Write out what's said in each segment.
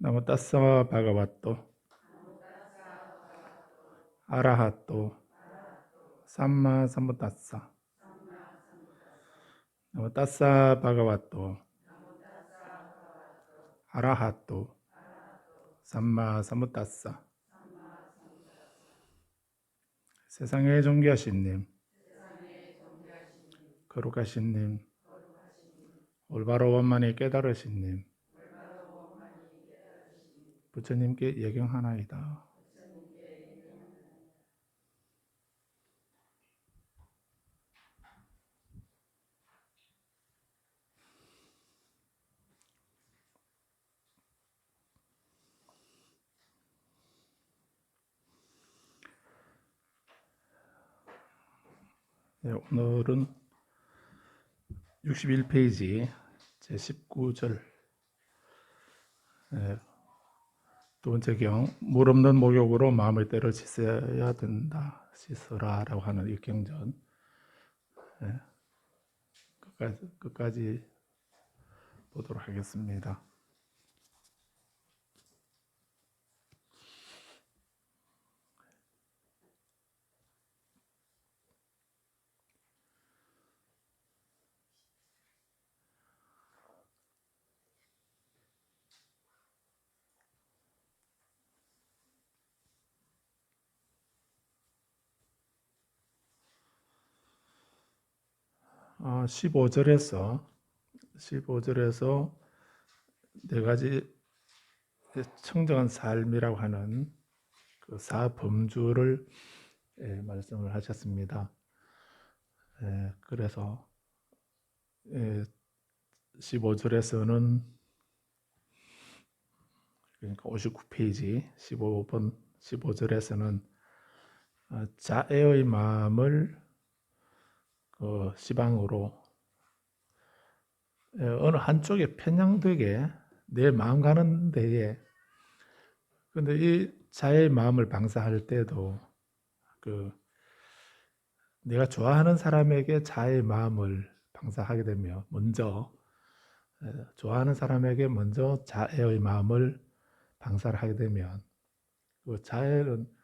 나모 따스와 바가바또 아라하또 삼마 삼부따싸. 나모 따스와 바가바또 아라하또 삼마 삼부따싸. 세상의 존귀하신 님, 거룩하신 님, 올바로 원만히 깨달으신 님, 부처님께 예경하나이다. 네, 오늘은 61페이지 제19절 두 번째 경, 물 없는 목욕으로 마음을 때려 씻어야 된다. 씻어라라고 하는 이 경전 끝까지 보도록 하겠습니다. 어, 15절에서 네 가지 청정한 삶이라고 하는 그 사범주를 말씀을 하셨습니다. 그래서 15절에서는 그러니까 59페이지 15절에서는 자애의 마음을 그 시방으로 어느 한쪽에 편향되게 내 마음 가는 데에, 근데 이 자애의 마음을 방사할 때도 그 내가 좋아하는 사람에게 자애의 마음을 방사하게 되면 좋아하는 사람에게 먼저 자애의 마음을 방사를 하게 되면 그 자애는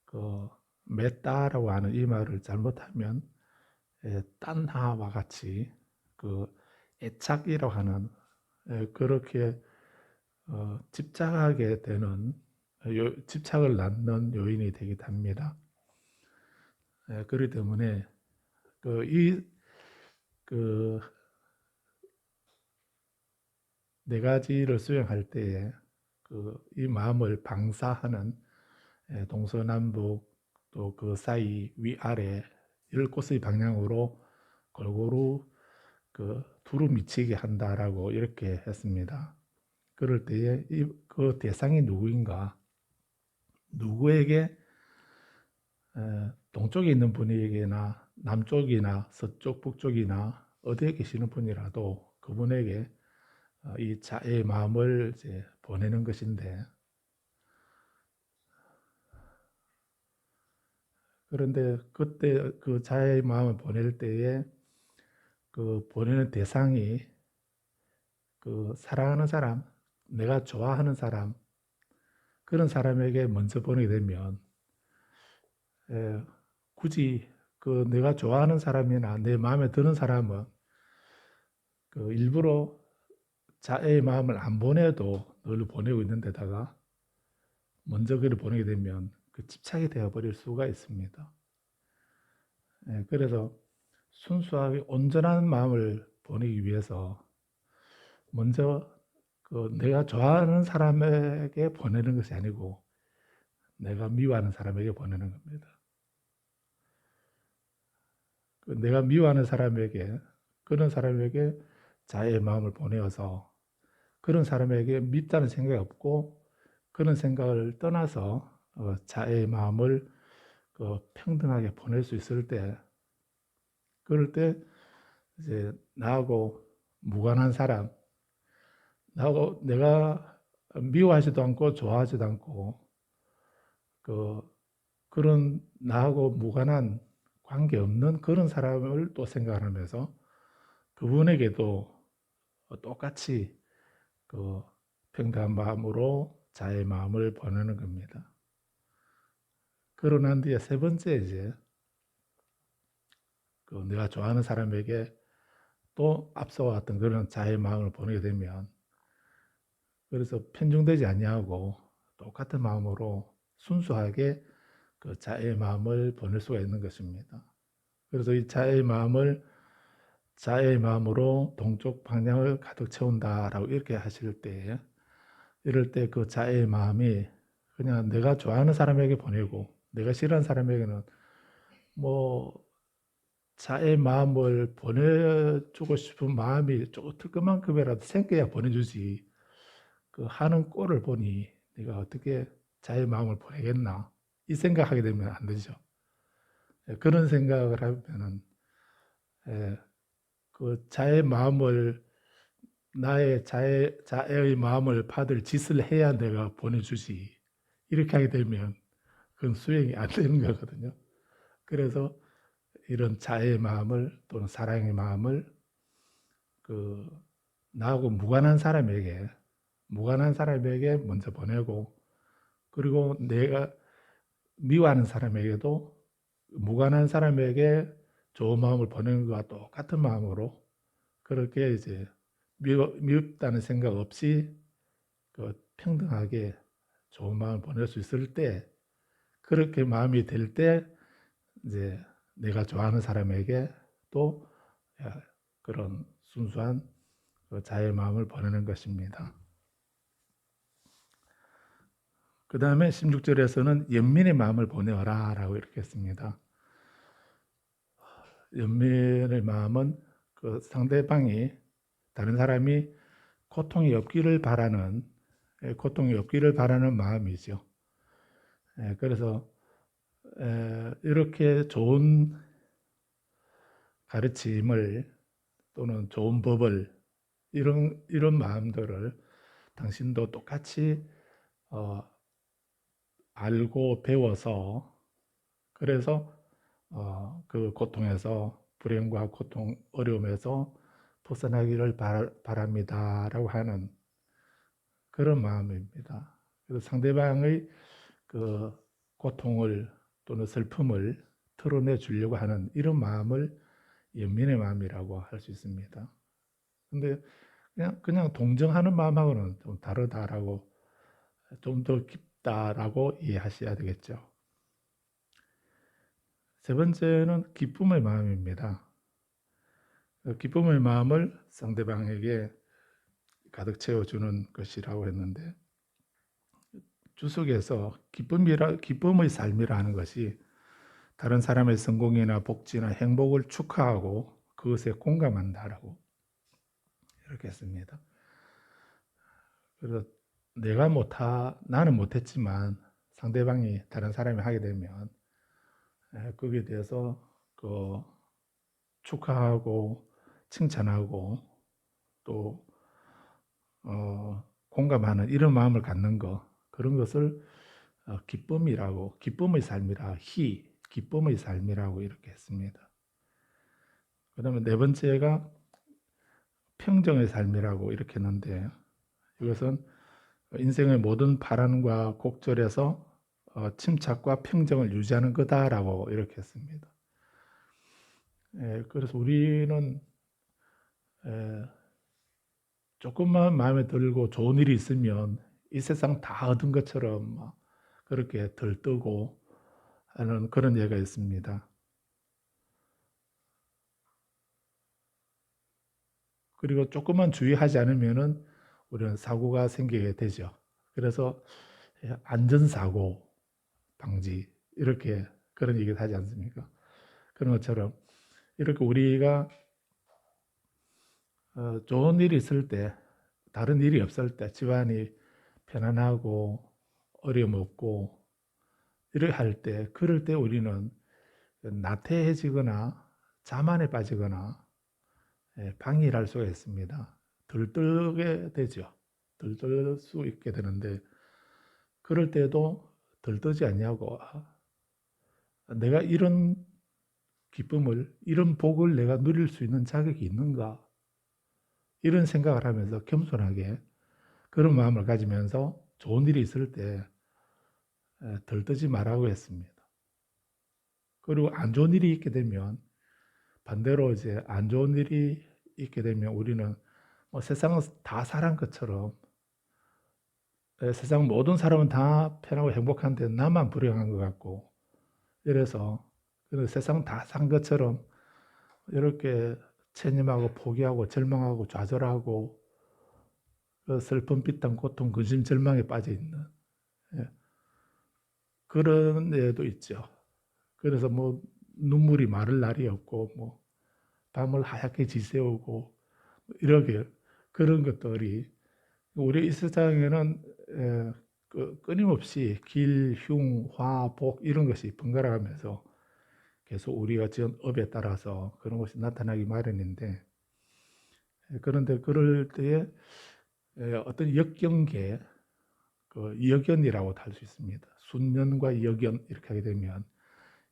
그 메따라고 하는 이 말을 잘못하면 딴하와 같이 그 애착이라고 하는 그렇게 집착하게 되는 집착을 낳는 요인이 되기도 합니다. 그렇기 때문에 그 네 가지를 수행할 때에 이 마음을 방사하는 동서남북 또 그 사이 위아래 10곳의 방향으로 골고루 두루 미치게 한다라고 이렇게 했습니다. 그럴 때에 그 대상이 누구인가, 누구에게 동쪽에 있는 분에게나 남쪽이나 서쪽 북쪽이나 어디에 계시는 분이라도 그분에게 이 자의 마음을 이제 보내는 것인데, 그런데 그때 그 자의 마음을 보낼 때에 그 보내는 대상이 그 사랑하는 사람, 내가 좋아하는 사람, 그런 사람에게 먼저 보내게 되면 굳이 그 내가 좋아하는 사람이나 내 마음에 드는 사람은 그 일부러 자의 마음을 안 보내도 늘 보내고 있는 데다가 먼저 그를 보내게 되면 그 집착이 되어버릴 수가 있습니다. 그래서 순수하게 온전한 마음을 보내기 위해서 먼저 내가 좋아하는 사람에게 보내는 것이 아니고 내가 미워하는 사람에게 보내는 겁니다. 내가 미워하는 사람에게, 그런 사람에게 자의 마음을 보내어서 그런 사람에게 밉다는 생각이 없고 그런 생각을 떠나서 자의 마음을 평등하게 보낼 수 있을 때, 그럴 때 이제 나하고 무관한 사람, 나하고 내가 미워하지도 않고 좋아하지도 않고 그런 나하고 무관한 관계없는 그런 사람을 또 생각하면서 그분에게도 똑같이 평등한 마음으로 자의 마음을 보내는 겁니다. 그러고 난 뒤에 세 번째 이제 내가 좋아하는 사람에게 또 앞서와 같은 그런 자의 마음을 보내게 되면, 그래서 편중되지 아니하고 똑같은 마음으로 순수하게 그 자의 마음을 보낼 수가 있는 것입니다. 그래서 이 자의 마음으로 동쪽 방향을 가득 채운다라고 이렇게 하실 때, 이럴 때 그 자의 마음이 그냥 내가 좋아하는 사람에게 보내고 내가 싫어하는 사람에게는 뭐 자의 마음을 보내주고 싶은 마음이 조금 틀끔만큼이라도 생겨야 보내주지, 그 하는 꼴을 보니 내가 어떻게 자의 마음을 보내겠나, 이 생각하게 되면 안 되죠. 그런 생각을 하면은 그 자의 마음을, 나의 자의 마음을 받을 짓을 해야 내가 보내주지, 이렇게 하게 되면 그건 수행이 안 되는 거거든요. 그래서 이런 자의 마음을 또는 사랑의 마음을 그 나하고 무관한 사람에게 먼저 보내고, 그리고 내가 미워하는 사람에게도 무관한 사람에게 좋은 마음을 보내는 것과 똑같은 마음으로, 그렇게 이제 미흡다는 생각 없이 그 평등하게 좋은 마음을 보낼 수 있을 때, 그렇게 마음이 될 때 이제 내가 좋아하는 사람에게 또 그런 순수한 그 자의 마음을 보내는 것입니다. 그 다음에 16절에서는 연민의 마음을 보내어라 라고 이렇게 했습니다. 연민의 마음은 그 상대방이, 다른 사람이 고통이 없기를 바라는 마음이죠. 그래서 이렇게 좋은 가르침을 또는 좋은 법을, 이런 마음들을 당신도 똑같이 알고 배워서, 그래서 그 고통에서, 불행과 고통, 어려움에서 벗어나기를 바랍니다라고 하는 그런 마음입니다. 그래서 상대방의 그 고통을 또는 슬픔을 털어내 주려고 하는 이런 마음을 연민의 마음이라고 할 수 있습니다. 근데 그냥 동정하는 마음하고는 좀 다르다라고, 좀 더 깊다라고 이해하셔야 되겠죠. 세 번째는 기쁨의 마음입니다. 기쁨의 마음을 상대방에게 가득 채워주는 것이라고 했는데, 주석에서 기쁨의 삶이라 하는 것이 다른 사람의 성공이나 복지나 행복을 축하하고 그것에 공감한다라고 이렇게 했습니다. 그래서 나는 못했지만 상대방이, 다른 사람이 하게 되면 거기에 대해서 그 축하하고 칭찬하고 또 공감하는 이런 마음을 갖는 것, 그런 것을 기쁨의 삶이라, 기쁨의 삶이라고 이렇게 했습니다. 그 다음에 네 번째가 평정의 삶이라고 이렇게 했는데, 이것은 인생의 모든 바람과 곡절에서 침착과 평정을 유지하는 거다라고 이렇게 했습니다. 그래서 우리는 조금만 마음에 들고 좋은 일이 있으면 이 세상 다 얻은 것처럼 그렇게 들뜨고 하는 그런 예가 있습니다. 그리고 조금만 주의하지 않으면은 우리는 사고가 생기게 되죠. 그래서 안전사고 방지, 이렇게 그런 얘기를 하지 않습니까? 그런 것처럼 이렇게 우리가 좋은 일이 있을 때, 다른 일이 없을 때, 집안이 편안하고 어려움 없고 이렇게 할 때, 그럴 때 우리는 나태해지거나 자만에 빠지거나 방일할 수가 있습니다. 들뜨게 되죠. 들뜰 수 있게 되는데, 그럴 때도 들뜨지 않냐고, 내가 이런 기쁨을, 이런 복을 내가 누릴 수 있는 자격이 있는가, 이런 생각을 하면서 겸손하게 그런 마음을 가지면서 좋은 일이 있을 때 들뜨지 말라고 했습니다. 그리고 안 좋은 일이 있게 되면 반대로 이제 안 좋은 일이 있게 되면 우리는 뭐 세상은 다 사는 것처럼 세상 모든 사람은 다 편하고 행복한데 나만 불행한 것 같고 이래서 세상 다 산 것처럼 이렇게 체념하고 포기하고 절망하고 좌절하고 그 슬픔, 비탄, 고통, 근심, 절망에 빠져 있는 그런 애도 있죠. 그래서 뭐 눈물이 마를 날이 없고 뭐 밤을 하얗게 지새우고 이렇게 그런 것들이 우리 이 세상에는 끊임없이 길, 흉, 화, 복 이런 것이 번갈아가면서 계속 우리가 지은 업에 따라서 그런 것이 나타나기 마련인데 그런데 그럴 때에 어떤 역경계, 그 역연이라고 할 수 있습니다. 순년과 역연 이렇게 하게 되면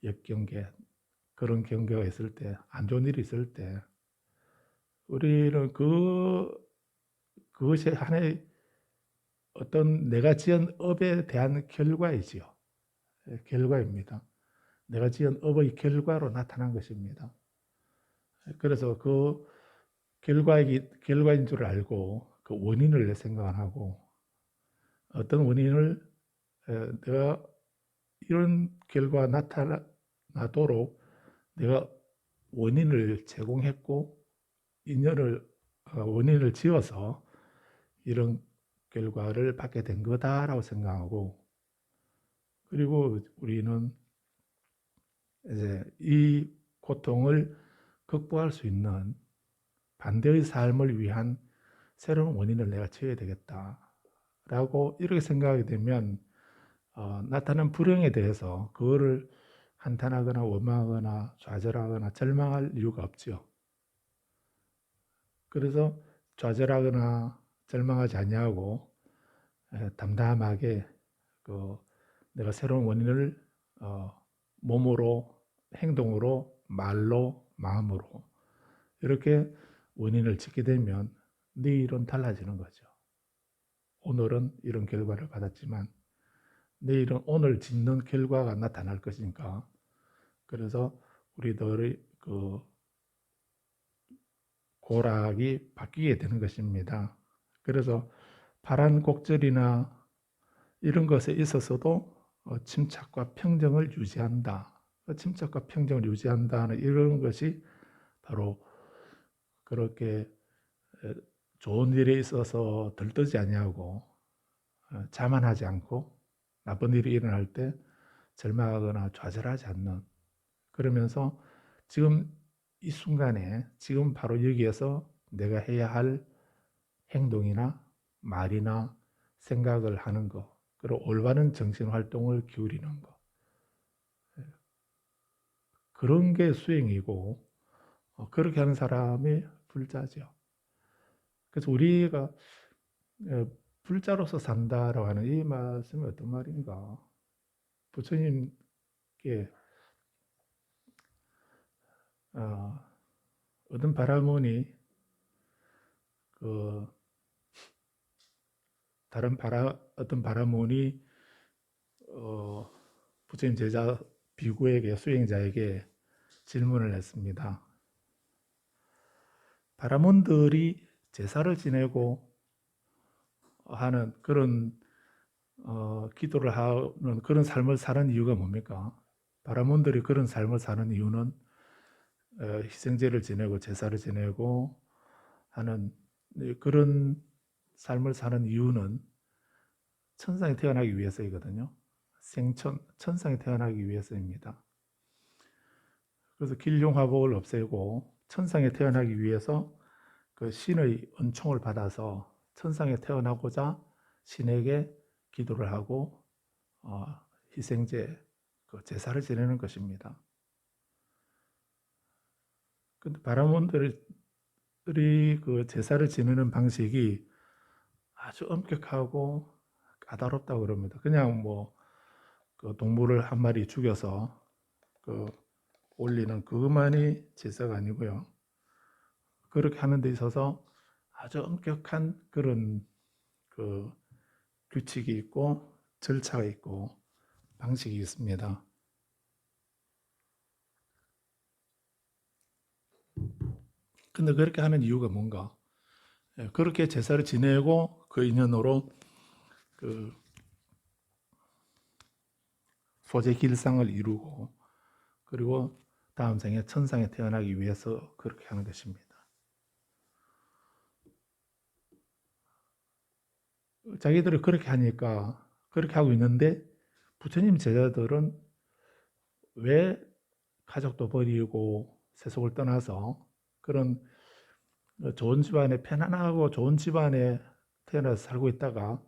역경계 그런 경계가 있을 때, 안 좋은 일이 있을 때 우리는 그것이 하나의 어떤 내가 지은 업에 대한 결과이지요. 결과입니다. 내가 지은 업의 결과로 나타난 것입니다. 그래서 그 결과인 줄 알고 그 원인을 생각하고 어떤 원인을 내가 이런 결과가 나타나도록 내가 원인을 제공했고 원인을 지어서 이런 결과를 받게 된 거다라고 생각하고 그리고 우리는 이제 이 고통을 극복할 수 있는 반대의 삶을 위한 새로운 원인을 내가 지어야 되겠다라고 이렇게 생각하게 되면 나타난 불행에 대해서 그거를 한탄하거나 원망하거나 좌절하거나 절망할 이유가 없죠. 그래서 좌절하거나 절망하지 아니하고 담담하게 내가 새로운 원인을 몸으로, 행동으로, 말로, 마음으로 이렇게 원인을 짓게 되면 내일은 달라지는 거죠. 오늘은 이런 결과를 받았지만 내일은 오늘 짓는 결과가 나타날 것이니까 그래서 우리들의 그 고락이 바뀌게 되는 것입니다. 그래서 파란 곡절이나 이런 것에 있어서도 침착과 평정을 유지한다. 침착과 평정을 유지한다는 이런 것이 바로 그렇게 좋은 일에 있어서 들뜨지 아니하고 자만하지 않고 나쁜 일이 일어날 때 절망하거나 좌절하지 않는 그러면서 지금 이 순간에 지금 바로 여기에서 내가 해야 할 행동이나 말이나 생각을 하는 것 그리고 올바른 정신활동을 기울이는 것 그런 게 수행이고 그렇게 하는 사람이 불자죠. 그래서 우리가 불자로서 산다라고 하는 이 말씀이 어떤 말인가? 부처님께 어떤 바라문이 어떤 바라문이 부처님 제자 비구에게 수행자에게 질문을 했습니다. 바라문들이 제사를 지내고 하는 그런 기도를 하는 그런 삶을 사는 이유가 뭡니까? 바라문들이 그런 삶을 사는 이유는 희생제를 지내고 제사를 지내고 하는 그런 삶을 사는 이유는 천상에 태어나기 위해서이거든요. 천상에 태어나기 위해서입니다. 그래서 길흉화복을 없애고 천상에 태어나기 위해서 그 신의 은총을 받아서 천상에 태어나고자 신에게 기도를 하고 희생제, 그 제사를 지내는 것입니다. 근데 바라몬들이 그 제사를 지내는 방식이 아주 엄격하고 까다롭다고 그럽니다. 그냥 그 동물을 한 마리 죽여서 그 올리는 그것만이 제사가 아니고요. 그렇게 하는 데 있어서 아주 엄격한 그런 그 규칙이 있고 절차가 있고 방식이 있습니다. 근데 그렇게 하는 이유가 뭔가? 그렇게 제사를 지내고 그 인연으로 그 소재 길상을 이루고 그리고 다음 생에 천상에 태어나기 위해서 그렇게 하는 것입니다. 자기들이 그렇게 하니까 그렇게 하고 있는데 부처님 제자들은 왜 가족도 버리고 세속을 떠나서 그런 좋은 집안에 편안하고 좋은 집안에 태어나서 살고 있다가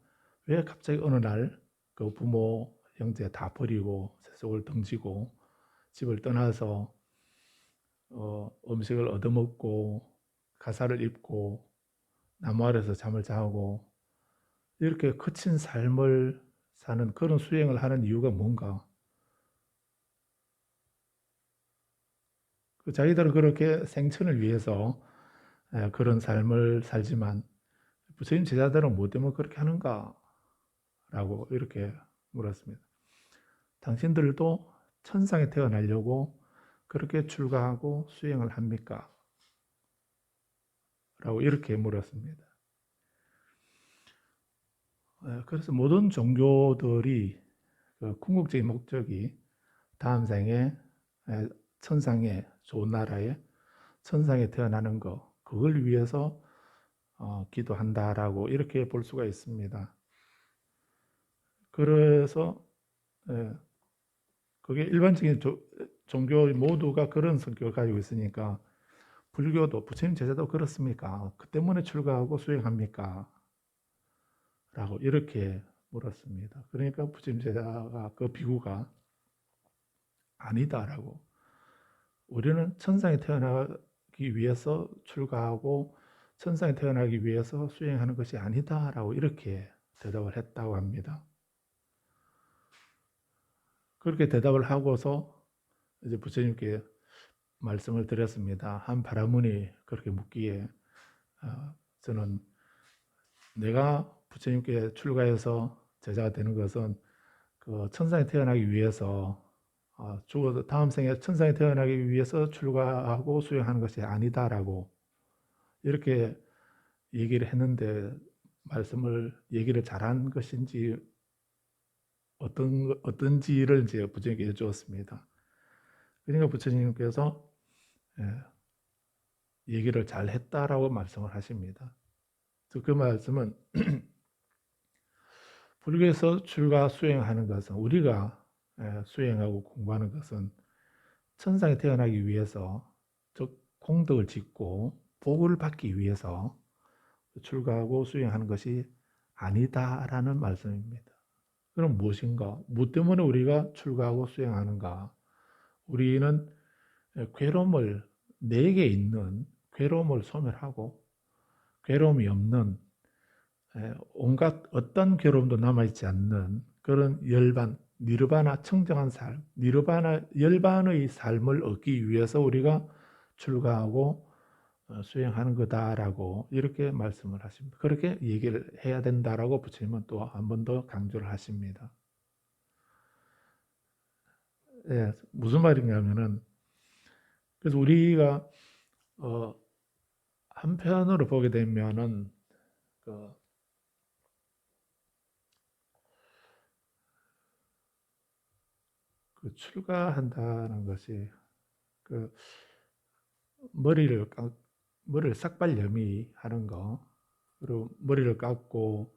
왜 갑자기 어느 날 그 부모 형제 다 버리고 세속을 등지고 집을 떠나서 음식을 얻어먹고 가사를 입고 나무 아래서 잠을 자고 이렇게 거친 삶을 사는 그런 수행을 하는 이유가 뭔가? 자기들은 그렇게 생存을 위해서 그런 삶을 살지만 부처님 제자들은 뭐 때문에 그렇게 하는가? 라고 이렇게 물었습니다. 당신들도 천상에 태어나려고 그렇게 출가하고 수행을 합니까? 라고 이렇게 물었습니다. 그래서 모든 종교들이 그 궁극적인 목적이 다음 생에 천상에 좋은 나라에 천상에 태어나는 거 그걸 위해서 기도한다라고 이렇게 볼 수가 있습니다. 그래서 그게 일반적인 종교 모두가 그런 성격을 가지고 있으니까 불교도 부처님 제자도 그렇습니까? 그 때문에 출가하고 수행합니까? 라고 이렇게 물었습니다. 그러니까 부처님 제자가 그 비구가 아니다라고 우리는 천상에 태어나기 위해서 출가하고 천상에 태어나기 위해서 수행하는 것이 아니다라고 이렇게 대답을 했다고 합니다. 그렇게 대답을 하고서 이제 부처님께 말씀을 드렸습니다. 한 바라문이 그렇게 묻기에 저는 내가 부처님께 출가해서 제자가 되는 것은 그 천상에 태어나기 위해서 죽어도 다음 생에 천상에 태어나기 위해서 출가하고 수행하는 것이 아니다라고 이렇게 얘기를 했는데 얘기를 잘한 것인지 어떤지를 이제 부처님께 여쭈었습니다. 그러니까 부처님께서 얘기를 잘 했다라고 말씀을 하십니다. 그 말씀은 불교에서 출가 수행하는 것은 우리가 수행하고 공부하는 것은 천상에 태어나기 위해서 즉 공덕을 짓고 복을 받기 위해서 출가하고 수행하는 것이 아니다라는 말씀입니다. 그럼 무엇인가? 무엇 때문에 우리가 출가하고 수행하는가? 우리는 괴로움을 내게 있는 괴로움을 소멸하고 괴로움이 없는 온갖 어떤 괴로움도 남아있지 않는 그런 열반, 니르바나 청정한 삶, 니르바나 열반의 삶을 얻기 위해서 우리가 출가하고 수행하는 거다라고 이렇게 말씀을 하십니다. 그렇게 얘기를 해야 된다라고 부처님은 또 한 번 더 강조를 하십니다. 무슨 말인가면은 그래서 우리가 한편으로 보게 되면은 그 출가한다는 것이 그 머리를 삭발염이 하는 거 그리고 머리를 감고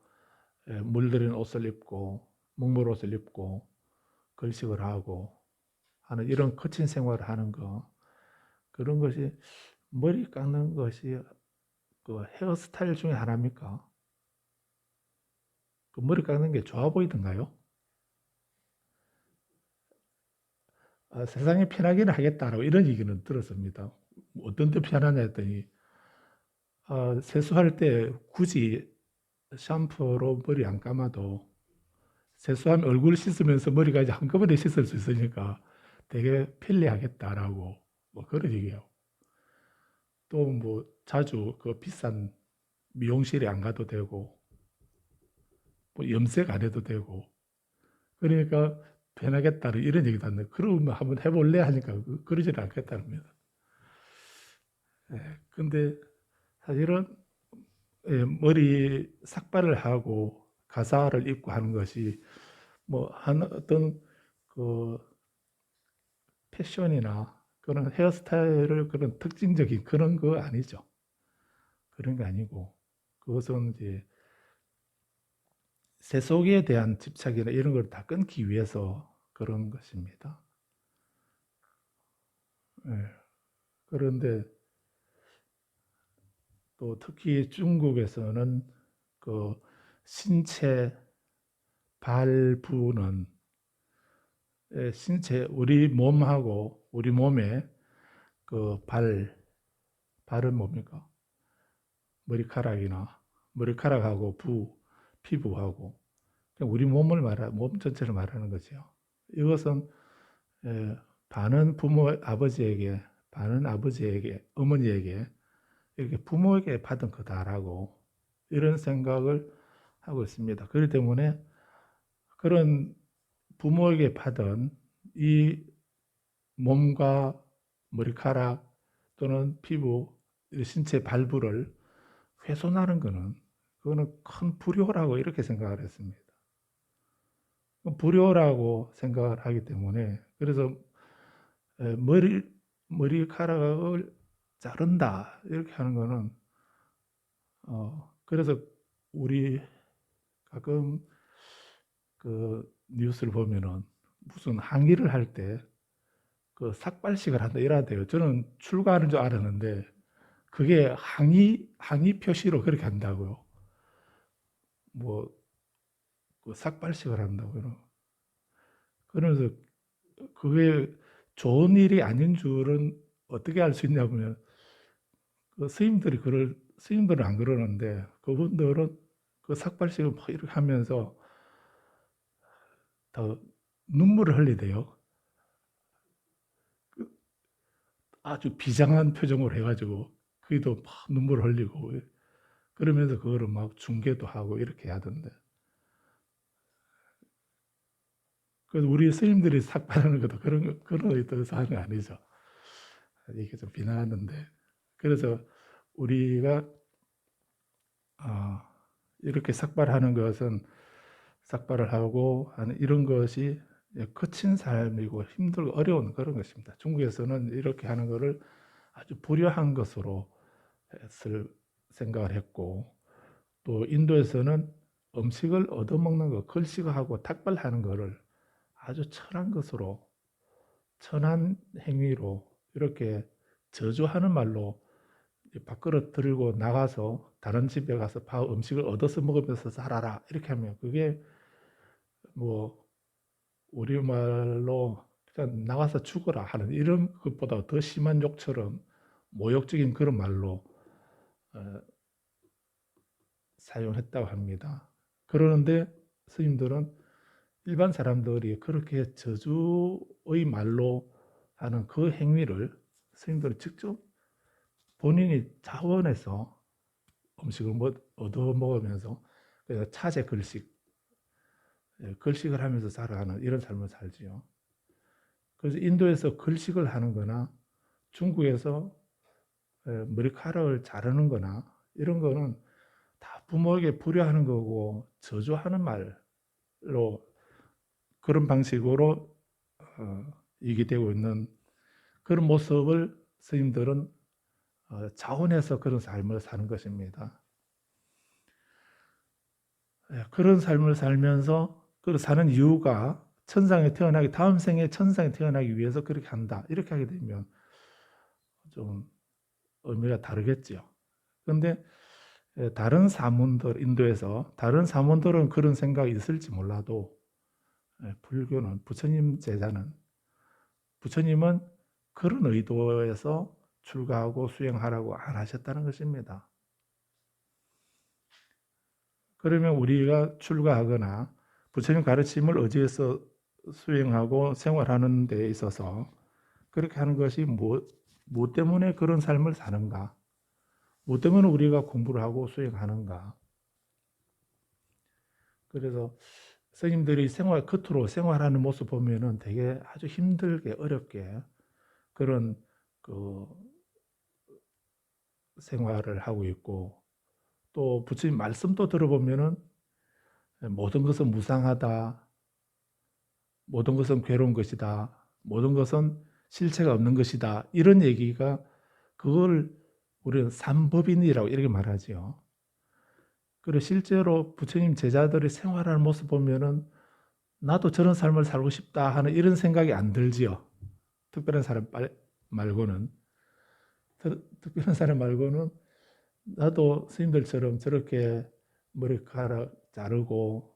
물들인 옷을 입고 먹물 옷을 입고 걸식을 하고 하는 이런 거친 생활을 하는 거 그런 것이 머리 깎는 것이 그 헤어스타일 중에 하나입니까? 그 머리 깎는 게 좋아 보이던가요? 세상에 편하기는 하겠다라고 이런 얘기는 들었습니다. 어떤 때 편하냐 했더니 세수할 때 굳이 샴푸로 머리 안 감아도 세수하면 얼굴 씻으면서 머리가 이제 한꺼번에 씻을 수 있으니까 되게 편리하겠다라고 뭐 그런 얘기예요. 또 뭐 자주 그 비싼 미용실에 안 가도 되고 뭐 염색 안 해도 되고 그러니까 변하겠다는 이런 얘기도 하는데 그러면 한번 해볼래 하니까 그러지는 않겠다는 겁니다. 근데 사실은 머리 삭발을 하고 가사를 입고 하는 것이 뭐 어떤 그 패션이나 그런 헤어스타일을 그런 특징적인 그런 거 아니죠. 그런 게 아니고 그것은 이제 세속에 대한 집착이나 이런 걸 다 끊기 위해서 그런 것입니다. 예. 그런데 또 특히 중국에서는 그 신체 발부는 신체 우리 몸하고 우리 몸에 그 발은 뭡니까? 머리카락하고 피부하고 우리 몸 전체를 말하는 거죠. 이것은 반은 반은 아버지에게, 어머니에게 이렇게 부모에게 받은 거다라고 이런 생각을 하고 있습니다. 그렇기 때문에 그런 부모에게 받은 이 몸과 머리카락 또는 피부, 신체 발부를 훼손하는 그거는 큰 불효라고 이렇게 생각을 했습니다. 불효라고 생각을 하기 때문에 그래서 머리카락을 자른다 이렇게 하는 거는 그래서 우리 가끔 그 뉴스를 보면은 무슨 항의를 할 때 그 삭발식을 한다 이러대요. 저는 출가하는 줄 알았는데 그게 항의 표시로 그렇게 한다고요. 뭐 그 삭발식을 한다고요. 그러면서 그게 좋은 일이 아닌 줄은 어떻게 알 수 있냐면 그 스님들은 안 그러는데 그분들은 그 삭발식을 막 이렇게 하면서 더 눈물을 흘리대요. 아주 비장한 표정으로 해가지고 그기도 막 눈물을 흘리고 그러면서 그거를 막 중계도 하고 이렇게 하던데. 그래서 우리 스님들이 삭발하는 것도 그런 의도에서 하는 거 아니죠. 이게 좀 비난하는데. 그래서 우리가 이렇게 삭발하는 것은 삭발을 하고 하는 이런 것이 거친 삶이고 힘들고 어려운 그런 것입니다. 중국에서는 이렇게 하는 것을 아주 불효한 것으로 생각을 했고 또 인도에서는 음식을 얻어먹는 것, 걸식하고 탁발하는 것을 아주 천한 행위로 이렇게 저주하는 말로 밥그릇 들고 나가서 다른 집에 가서 음식을 얻어서 먹으면서 살아라 이렇게 하면 그게 뭐 우리말로 그냥 나가서 죽어라 하는 이런 것보다 더 심한 욕처럼 모욕적인 그런 말로 어, 사용했다고 합니다. 그러는데 스님들은 일반 사람들이 그렇게 저주의 말로 하는 그 행위를 스님들은 직접 본인이 자원해서 음식을 얻어 먹으면서 차제 걸식을 하면서 살아가는 이런 삶을 살지요. 그래서 인도에서 걸식을 하는 거나 중국에서 머리카락을 자르는 거나 이런 거는 다 부모에게 불효하는 거고 저주하는 말로 그런 방식으로 이기되고 있는 그런 모습을 스님들은 자원해서 그런 삶을 사는 것입니다. 그런 삶을 살면서 그 사는 이유가 다음 생에 천상에 태어나기 위해서 그렇게 한다. 이렇게 하게 되면 좀 의미가 다르겠죠. 그런데 인도에서 다른 사문들은 그런 생각이 있을지 몰라도 불교는 부처님은 그런 의도에서 출가하고 수행하라고 안 하셨다는 것입니다. 그러면 우리가 출가하거나 부처님 가르침을 의지해서 수행하고 생활하는 데 있어서 그렇게 하는 것이 뭐 때문에 그런 삶을 사는가? 뭐 때문에 우리가 공부를 하고 수행하는가? 그래서 스님들이 겉으로 생활하는 모습 보면은 되게 아주 힘들게 어렵게 그런 그 생활을 하고 있고, 또 부처님 말씀도 들어보면은 모든 것은 무상하다, 모든 것은 괴로운 것이다, 모든 것은 실체가 없는 것이다, 이런 얘기가, 그걸 우리는 삼법인이라고 이렇게 말하죠. 그리고 실제로 부처님 제자들이 생활하는 모습 보면은 나도 저런 삶을 살고 싶다 하는 이런 생각이 안 들지요. 특별한 사람 말고는. 특별한 사람 말고는 나도 스님들처럼 저렇게 머리카락 자르고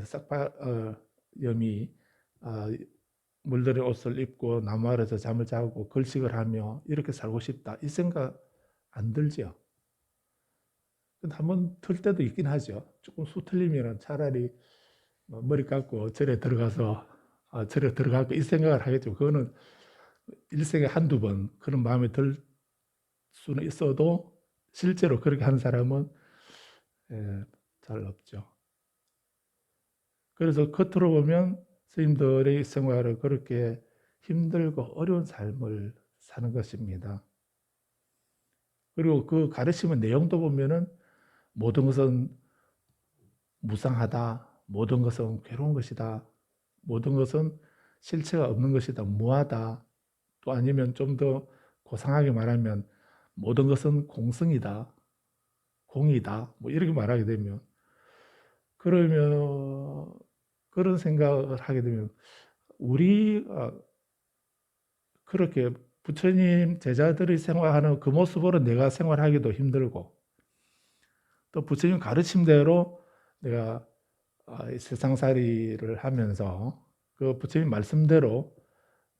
싹바염이 물들인 옷을 입고 나무 아래서 잠을 자고 걸식을 하며 이렇게 살고 싶다, 이 생각 안 들죠. 근데 한번 틀 때도 있긴 하죠. 조금 수 틀리면 차라리 머리 감고 절에 들어가서 절에 들어갈까 이 생각을 하겠죠. 그거는 일생에 한두 번 그런 마음이 들 수는 있어도 실제로 그렇게 하는 사람은 잘 없죠. 그래서 겉으로 보면 스님들의 생활을 그렇게 힘들고 어려운 삶을 사는 것입니다. 그리고 그 가르치는 내용도 보면은 모든 것은 무상하다, 모든 것은 괴로운 것이다, 모든 것은 실체가 없는 것이다, 무하다, 또 아니면 좀 더 고상하게 말하면 모든 것은 공성이다, 공이다, 뭐 이렇게 말하게 되면, 그러면 그런 생각을 하게 되면 우리가 그렇게 부처님 제자들이 생활하는 그 모습으로 내가 생활하기도 힘들고, 또 부처님 가르침대로 내가 세상살이를 하면서 그 부처님 말씀대로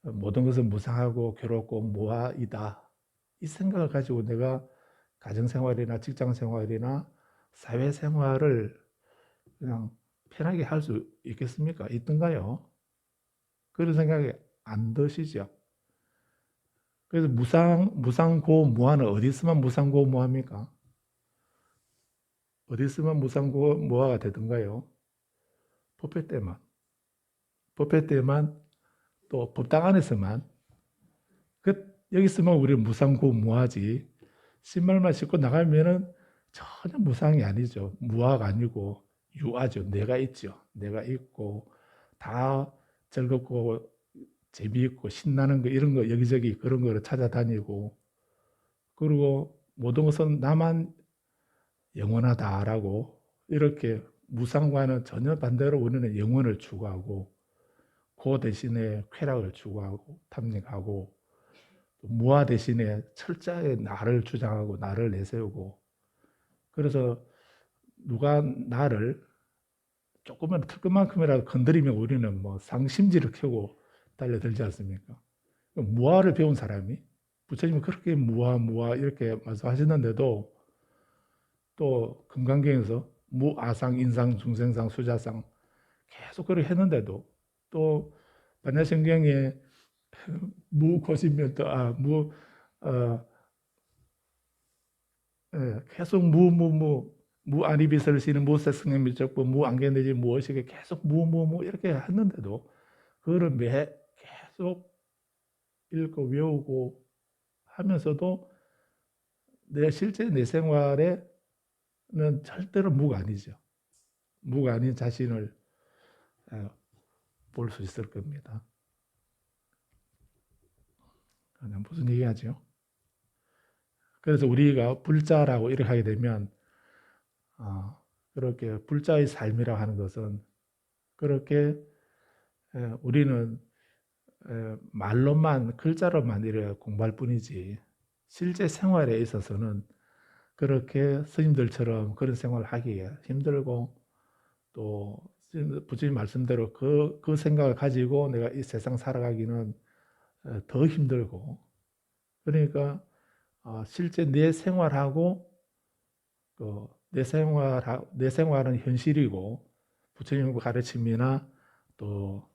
모든 것은 무상하고 괴롭고 무아이다, 이 생각을 가지고 내가 가정생활이나 직장생활이나 사회생활을 그냥 편하게 할 수 있겠습니까? 있던가요? 그런 생각이 안 드시죠? 그래서 무상고 무아는 어디 있으면 무상고 무아입니까? 어디 있으면 무상고 무아가 되던가요? 법회 때만. 법회 때만, 또 법당 안에서만. 여기 있으면 우리는 무상고 무아지. 신발만 신고 나가면은 전혀 무상이 아니죠. 무아가 아니고 유아죠. 내가 있죠. 내가 있고 다 즐겁고 재미있고 신나는 거 이런 거 여기저기 그런 거를 찾아다니고, 그리고 모든 것은 나만 영원하다라고 이렇게 무상과는 전혀 반대로 우리는 영원을 추구하고 그 대신에 쾌락을 추구하고 탐닉하고, 무아 대신에 철저하게 나를 주장하고 나를 내세우고, 그래서 누가 나를 조금만 틀끝만큼이라도 건드리면 우리는 뭐 상심지를 켜고 달려들지 않습니까? 무아를 배운 사람이, 부처님은 그렇게 무아 이렇게 말씀하셨는데도 또 금강경에서 무아상 인상 중생상 수자상 계속 그렇게 했는데도, 또 반야심경에 무고신면도 계속 무아니비설을 시는 무색성미적부 무안개내지 무의식에 계속 이렇게 했는데도 그거를 계속 읽고 외우고 하면서도 실제 내 생활에는 절대로 무가 아니죠. 무가 아닌 자신을 볼 수 있을 겁니다. 무슨 얘기하죠? 그래서 우리가 불자라고 이렇게 하게 되면 그렇게 불자의 삶이라고 하는 것은 그렇게 우리는 말로만 글자로만 이렇게 공부할 뿐이지 실제 생활에 있어서는 그렇게 스님들처럼 그런 생활을 하기 힘들고, 또 부처님 말씀대로 그 생각을 가지고 내가 이 세상 살아가기는 더 힘들고, 그러니까 실제 내 생활하고 내 생활은 현실이고 부처님의 가르침이나 또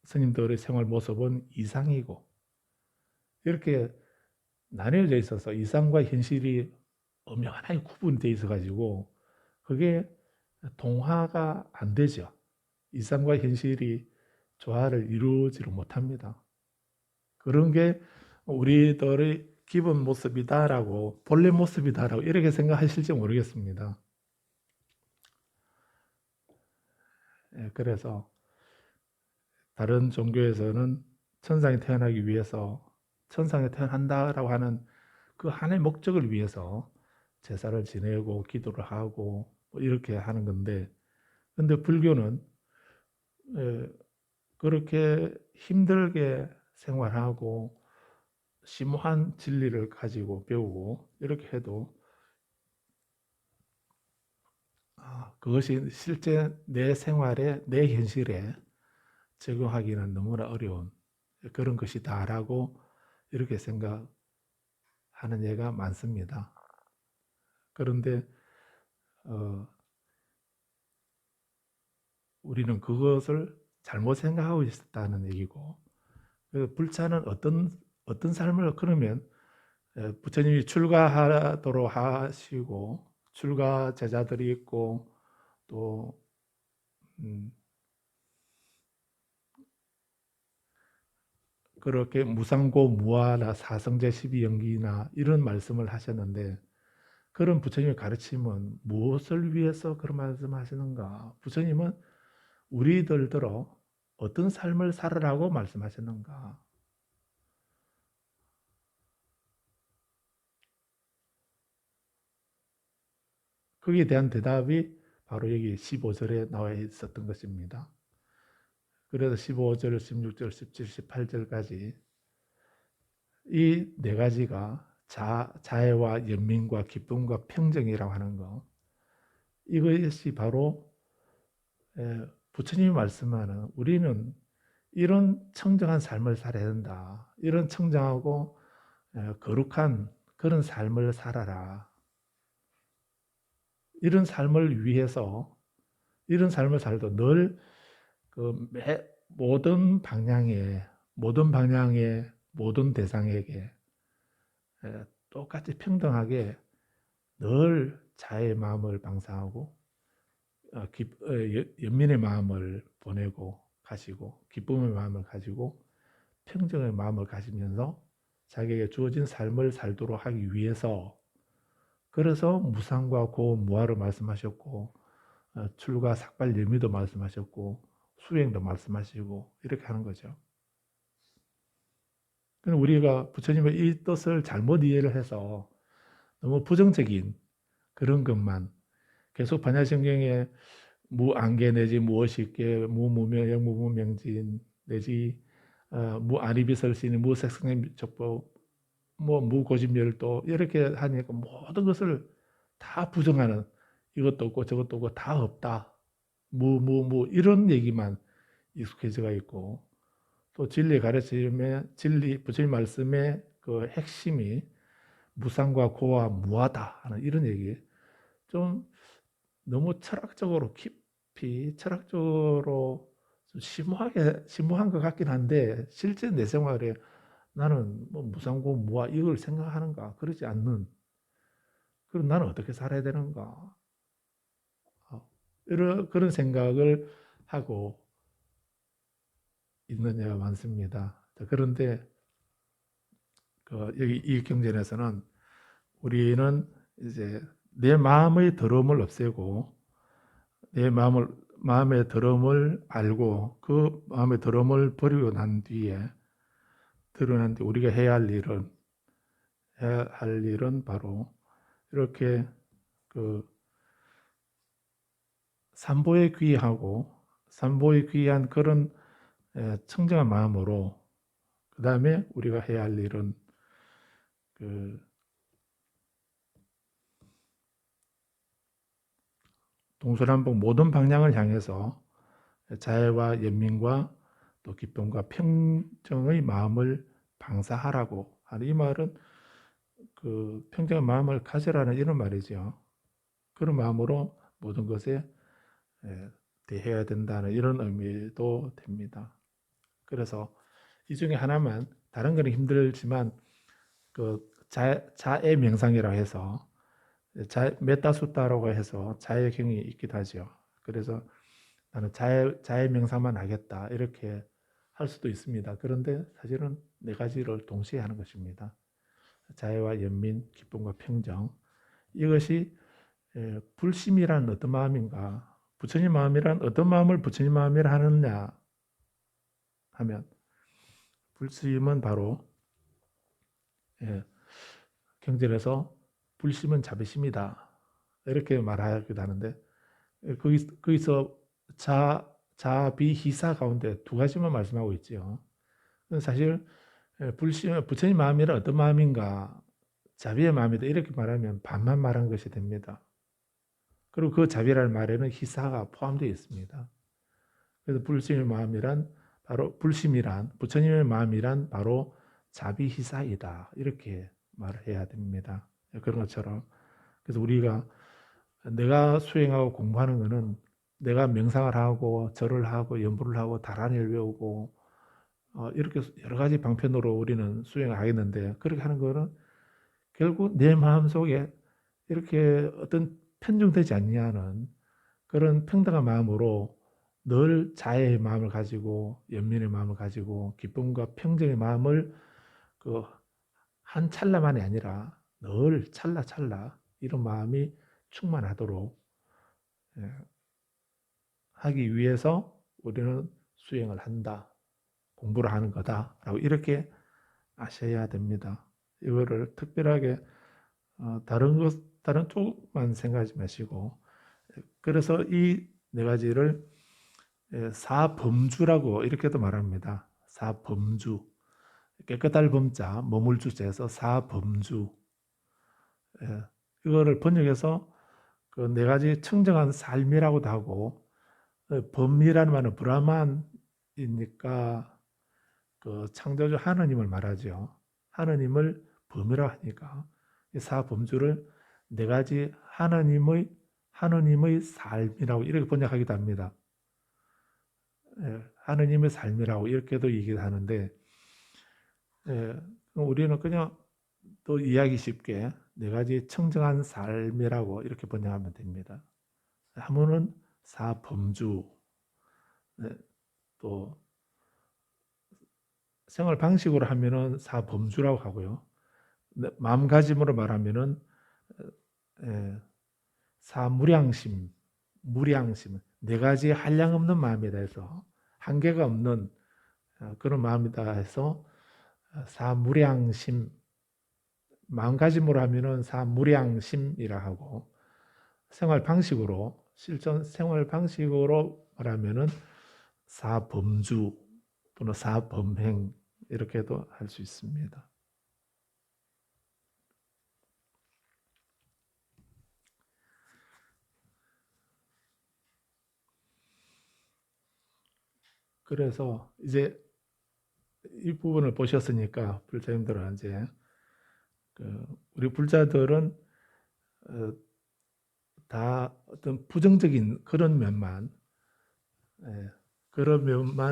스님들의 생활 모습은 이상이고, 이렇게 나뉘어져 있어서 이상과 현실이 엄연하게 구분되어 있어 가지고 그게 동화가 안 되죠. 일상과 현실이 조화를 이루지를 못합니다. 그런 게 우리들의 기본 모습이다라고, 본래 모습이다라고 이렇게 생각하실지 모르겠습니다. 그래서 다른 종교에서는 천상에 태어나기 위해서 천상에 태어난다라고 하는 그 하나의 목적을 위해서 제사를 지내고 기도를 하고 뭐 이렇게 하는 건데, 근데 불교는 그렇게 힘들게 생활하고 심오한 진리를 가지고 배우고 이렇게 해도 그것이 실제 내 생활에, 내 현실에 적용하기는 너무나 어려운 그런 것이다라고 이렇게 생각하는 예가 많습니다. 그런데 우리는 그것을 잘못 생각하고 있었다는 얘기고, 불자는 어떤 삶을, 그러면 부처님이 출가하도록 하시고 출가 제자들이 있고 또 그렇게 무상고 무아나 사성제 12연기나 이런 말씀을 하셨는데, 그런 부처님의 가르침은 무엇을 위해서 그런 말씀을 하시는가? 부처님은 우리들더러 어떤 삶을 살으라고 말씀하셨는가? 거기에 대한 대답이 바로 여기 15절에 나와 있었던 것입니다. 그래서 15절, 16절, 17, 18절까지 이 네 가지가 자애와 연민과 기쁨과 평정이라고 하는 거, 이것이 바로 부처님이 말씀하는, 우리는 이런 청정한 삶을 살아야 된다. 이런 청정하고 거룩한 그런 삶을 살아라. 이런 삶을 위해서, 이런 삶을 살도 늘 그 모든 방향에, 모든 대상에게 똑같이 평등하게 늘 자의 마음을 방사하고 연민의 마음을 보내고 가시고 기쁨의 마음을 가지고 평정의 마음을 가지면서 자기에게 주어진 삶을 살도록 하기 위해서, 그래서 무상과 고음 무아를 말씀하셨고 출가 삭발 예미도 말씀하셨고 수행도 말씀하시고 이렇게 하는 거죠. 우리가 부처님의 이 뜻을 잘못 이해를 해서 너무 부정적인 그런 것만 계속 반야신경에 무안개 내지 무엇이께 무무명 영무무명진 내지 무아니비설신이 무색성의 족법 뭐 무고집멸도 이렇게 하니까 모든 것을 다 부정하는, 이것도 없고 저것도 없고 다 없다 무 이런 얘기만 익숙해져 있고, 또 진리 가르침의 부처님 말씀의 그 핵심이 무상과 고와 무하다 하는 이런 얘기, 좀 너무 철학적으로 깊이 철학적으로 좀 심오한 것 같긴 한데, 실제 내 생활에 나는 뭐 무상고 무하 이걸 생각하는가? 그러지 않는, 그럼 나는 어떻게 살아야 되는가? 그런 생각을 하고 있는 예가 많습니다. 그런데 여기 이 경전에서는 우리는 이제 내 마음의 더러움을 없애고 내 마음의 더러움을 알고 그 마음의 더러움을 버리고 난 뒤에 드러난 뒤 우리가 해야 할 일은 바로 이렇게 그 삼보에 귀한 그런 청정한 마음으로, 그 다음에 우리가 해야 할 일은 그 동서남북 모든 방향을 향해서 자애와 연민과 또 기쁨과 평정의 마음을 방사하라고 하는, 이 말은 그 평정의 마음을 가지라는 이런 말이죠. 그런 마음으로 모든 것에 대해야 된다는 이런 의미도 됩니다. 그래서 이 중에 하나만, 다른 거는 힘들지만 그 자애 명상이라고 해서 메타수타라고 해서 자해경이 있기도 하죠. 그래서 나는 자해 명상만 하겠다 이렇게 할 수도 있습니다. 그런데 사실은 네 가지를 동시에 하는 것입니다. 자해와 연민, 기쁨과 평정. 이것이 불심이란 어떤 마음인가? 부처님 마음이란 어떤 마음을 부처님 마음이라 하느냐 하면 불심은 바로 경전에서 불심은 자비심이다 이렇게 말하기도 하는데 거기서 자비희사 가운데 두 가지만 말씀하고 있죠. 사실 부처님 마음이란 어떤 마음인가? 자비의 마음이다 이렇게 말하면 반만 말한 것이 됩니다. 그리고 그 자비라는 말에는 희사가 포함되어 있습니다. 그래서 불심의 마음이란 바로 불심이란 부처님의 마음이란 바로 자비희사이다 이렇게 말을 해야 됩니다. 그런 것처럼 그래서 우리가 내가 수행하고 공부하는 것은 내가 명상을 하고 절을 하고 연부를 하고 다란이를 외우고 이렇게 여러 가지 방편으로 우리는 수행을 하겠는데 그렇게 하는 것은 결국 내 마음속에 이렇게 어떤 편중되지 않냐는 그런 평등한 마음으로 늘 자애의 마음을 가지고 연민의 마음을 가지고 기쁨과 평정의 마음을 그 한 찰나만이 아니라 늘 찰나찰나 이런 마음이 충만하도록 하기 위해서 우리는 수행을 한다. 공부를 하는 거다라고 이렇게 아셔야 됩니다. 이거를 특별하게 다른 쪽만 생각하지 마시고 그래서 이 네 가지를 사범주라고 이렇게도 말합니다. 사범주 깨끗할 범자 머물 주자에서 사범주 이거를 번역해서 그 네 가지 청정한 삶이라고도 하고 범이라는 말은 브라만이니까 그 창조주 하느님을 말하죠. 하느님을 범이라고 하니까 이 사범주를 네 가지 하느님의 삶이라고 이렇게 번역하기도 합니다. 하느님의 삶이라고 이렇게도 얘기를 하는데 우리는 그냥 또 이해하기 쉽게 네 가지 청정한 삶이라고 이렇게 번역하면 됩니다. 한문은 사범주, 또 생활 방식으로 하면은 사범주라고 하고요. 마음가짐으로 말하면은 사무량심, 무량심, 네 가지 한량 없는 마음이다 해서 한계가 없는 그런 마음이다 해서 사무량심, 마음가짐으로 하면은 사무량심이라 하고 생활 방식으로 실전 생활 방식으로 말하면은 사범주 또는 사범행 이렇게도 할 수 있습니다. 그래서 이제 이 부분을 보셨으니까 불자님들은 이제 우리 불자들은 다 어떤 부정적인 그런 면만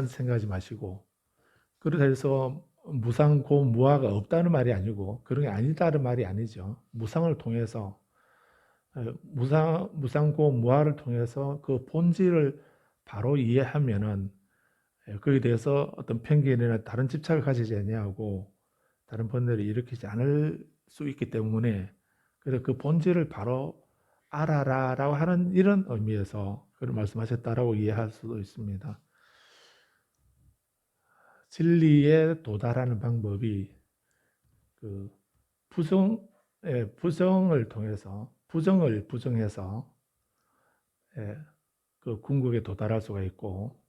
생각하지 마시고 그렇다 해서 무상고 무아가 없다는 말이 아니고 그런 게 아니다는 말이 아니죠. 무상을 통해서 무상고 무아를 통해서 그 본질을 바로 이해하면은 거기에 대해서 어떤 편견이나 다른 집착을 가지지 아니하고 다른 번뇌를 일으키지 않을 수 있기 때문에 그래서 그 본질을 바로 알아라라고 하는 이런 의미에서 그런 말씀하셨다라고 이해할 수도 있습니다. 진리에 도달하는 방법이 그 부정을 통해서 부정해서 그 궁극에 도달할 수가 있고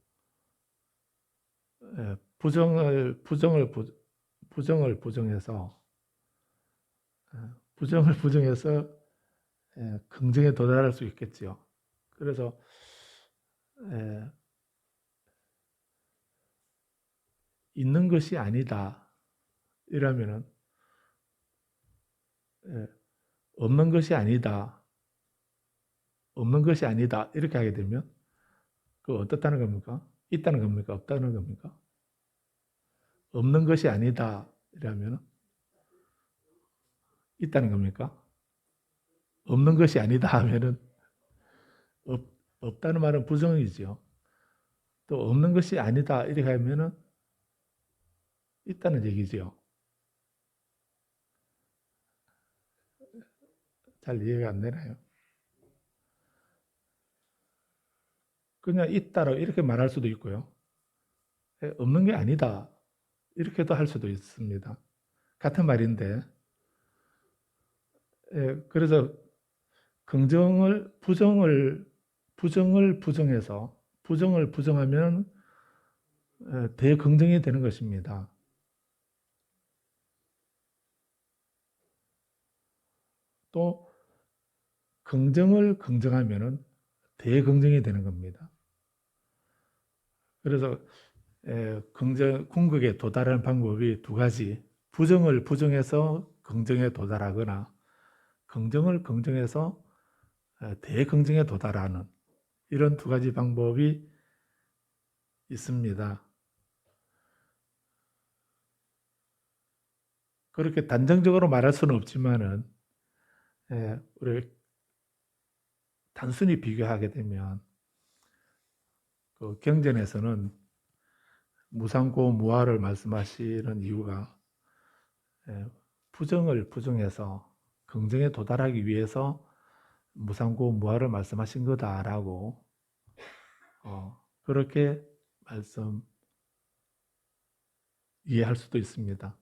부정을 부정해서 긍정에 도달할 수 있겠죠. 그래서 있는 것이 아니다 이러면은 없는 것이 아니다 이렇게 하게 되면 그 어떻다는 겁니까? 있다는 겁니까? 없다는 겁니까? 없는 것이 아니다 이러면 있다는 겁니까? 없는 것이 아니다 하면은 없, 없다는 말은 부정이죠. 또 없는 것이 아니다 이렇게 하면은 있다는 얘기죠. 잘 이해가 안 되나요? 그냥 있다라고 이렇게 말할 수도 있고요. 없는 게 아니다 이렇게도 할 수도 있습니다. 같은 말인데, 그래서 부정을 부정해서 부정을 부정하면 대긍정이 되는 것입니다. 또 긍정을 긍정하면 대긍정이 되는 겁니다. 그래서 궁극에 도달하는 방법이 두 가지. 부정을 부정해서 긍정에 도달하거나 긍정을 긍정해서 대긍정에 도달하는 이런 두 가지 방법이 있습니다. 그렇게 단정적으로 말할 수는 없지만은 우리 단순히 비교하게 되면 그 경전에서는 무상고 무아를 말씀하시는 이유가 부정을 부정해서 긍정에 도달하기 위해서 무상고 무아를 말씀하신 거다라고 그렇게 이해할 수도 있습니다.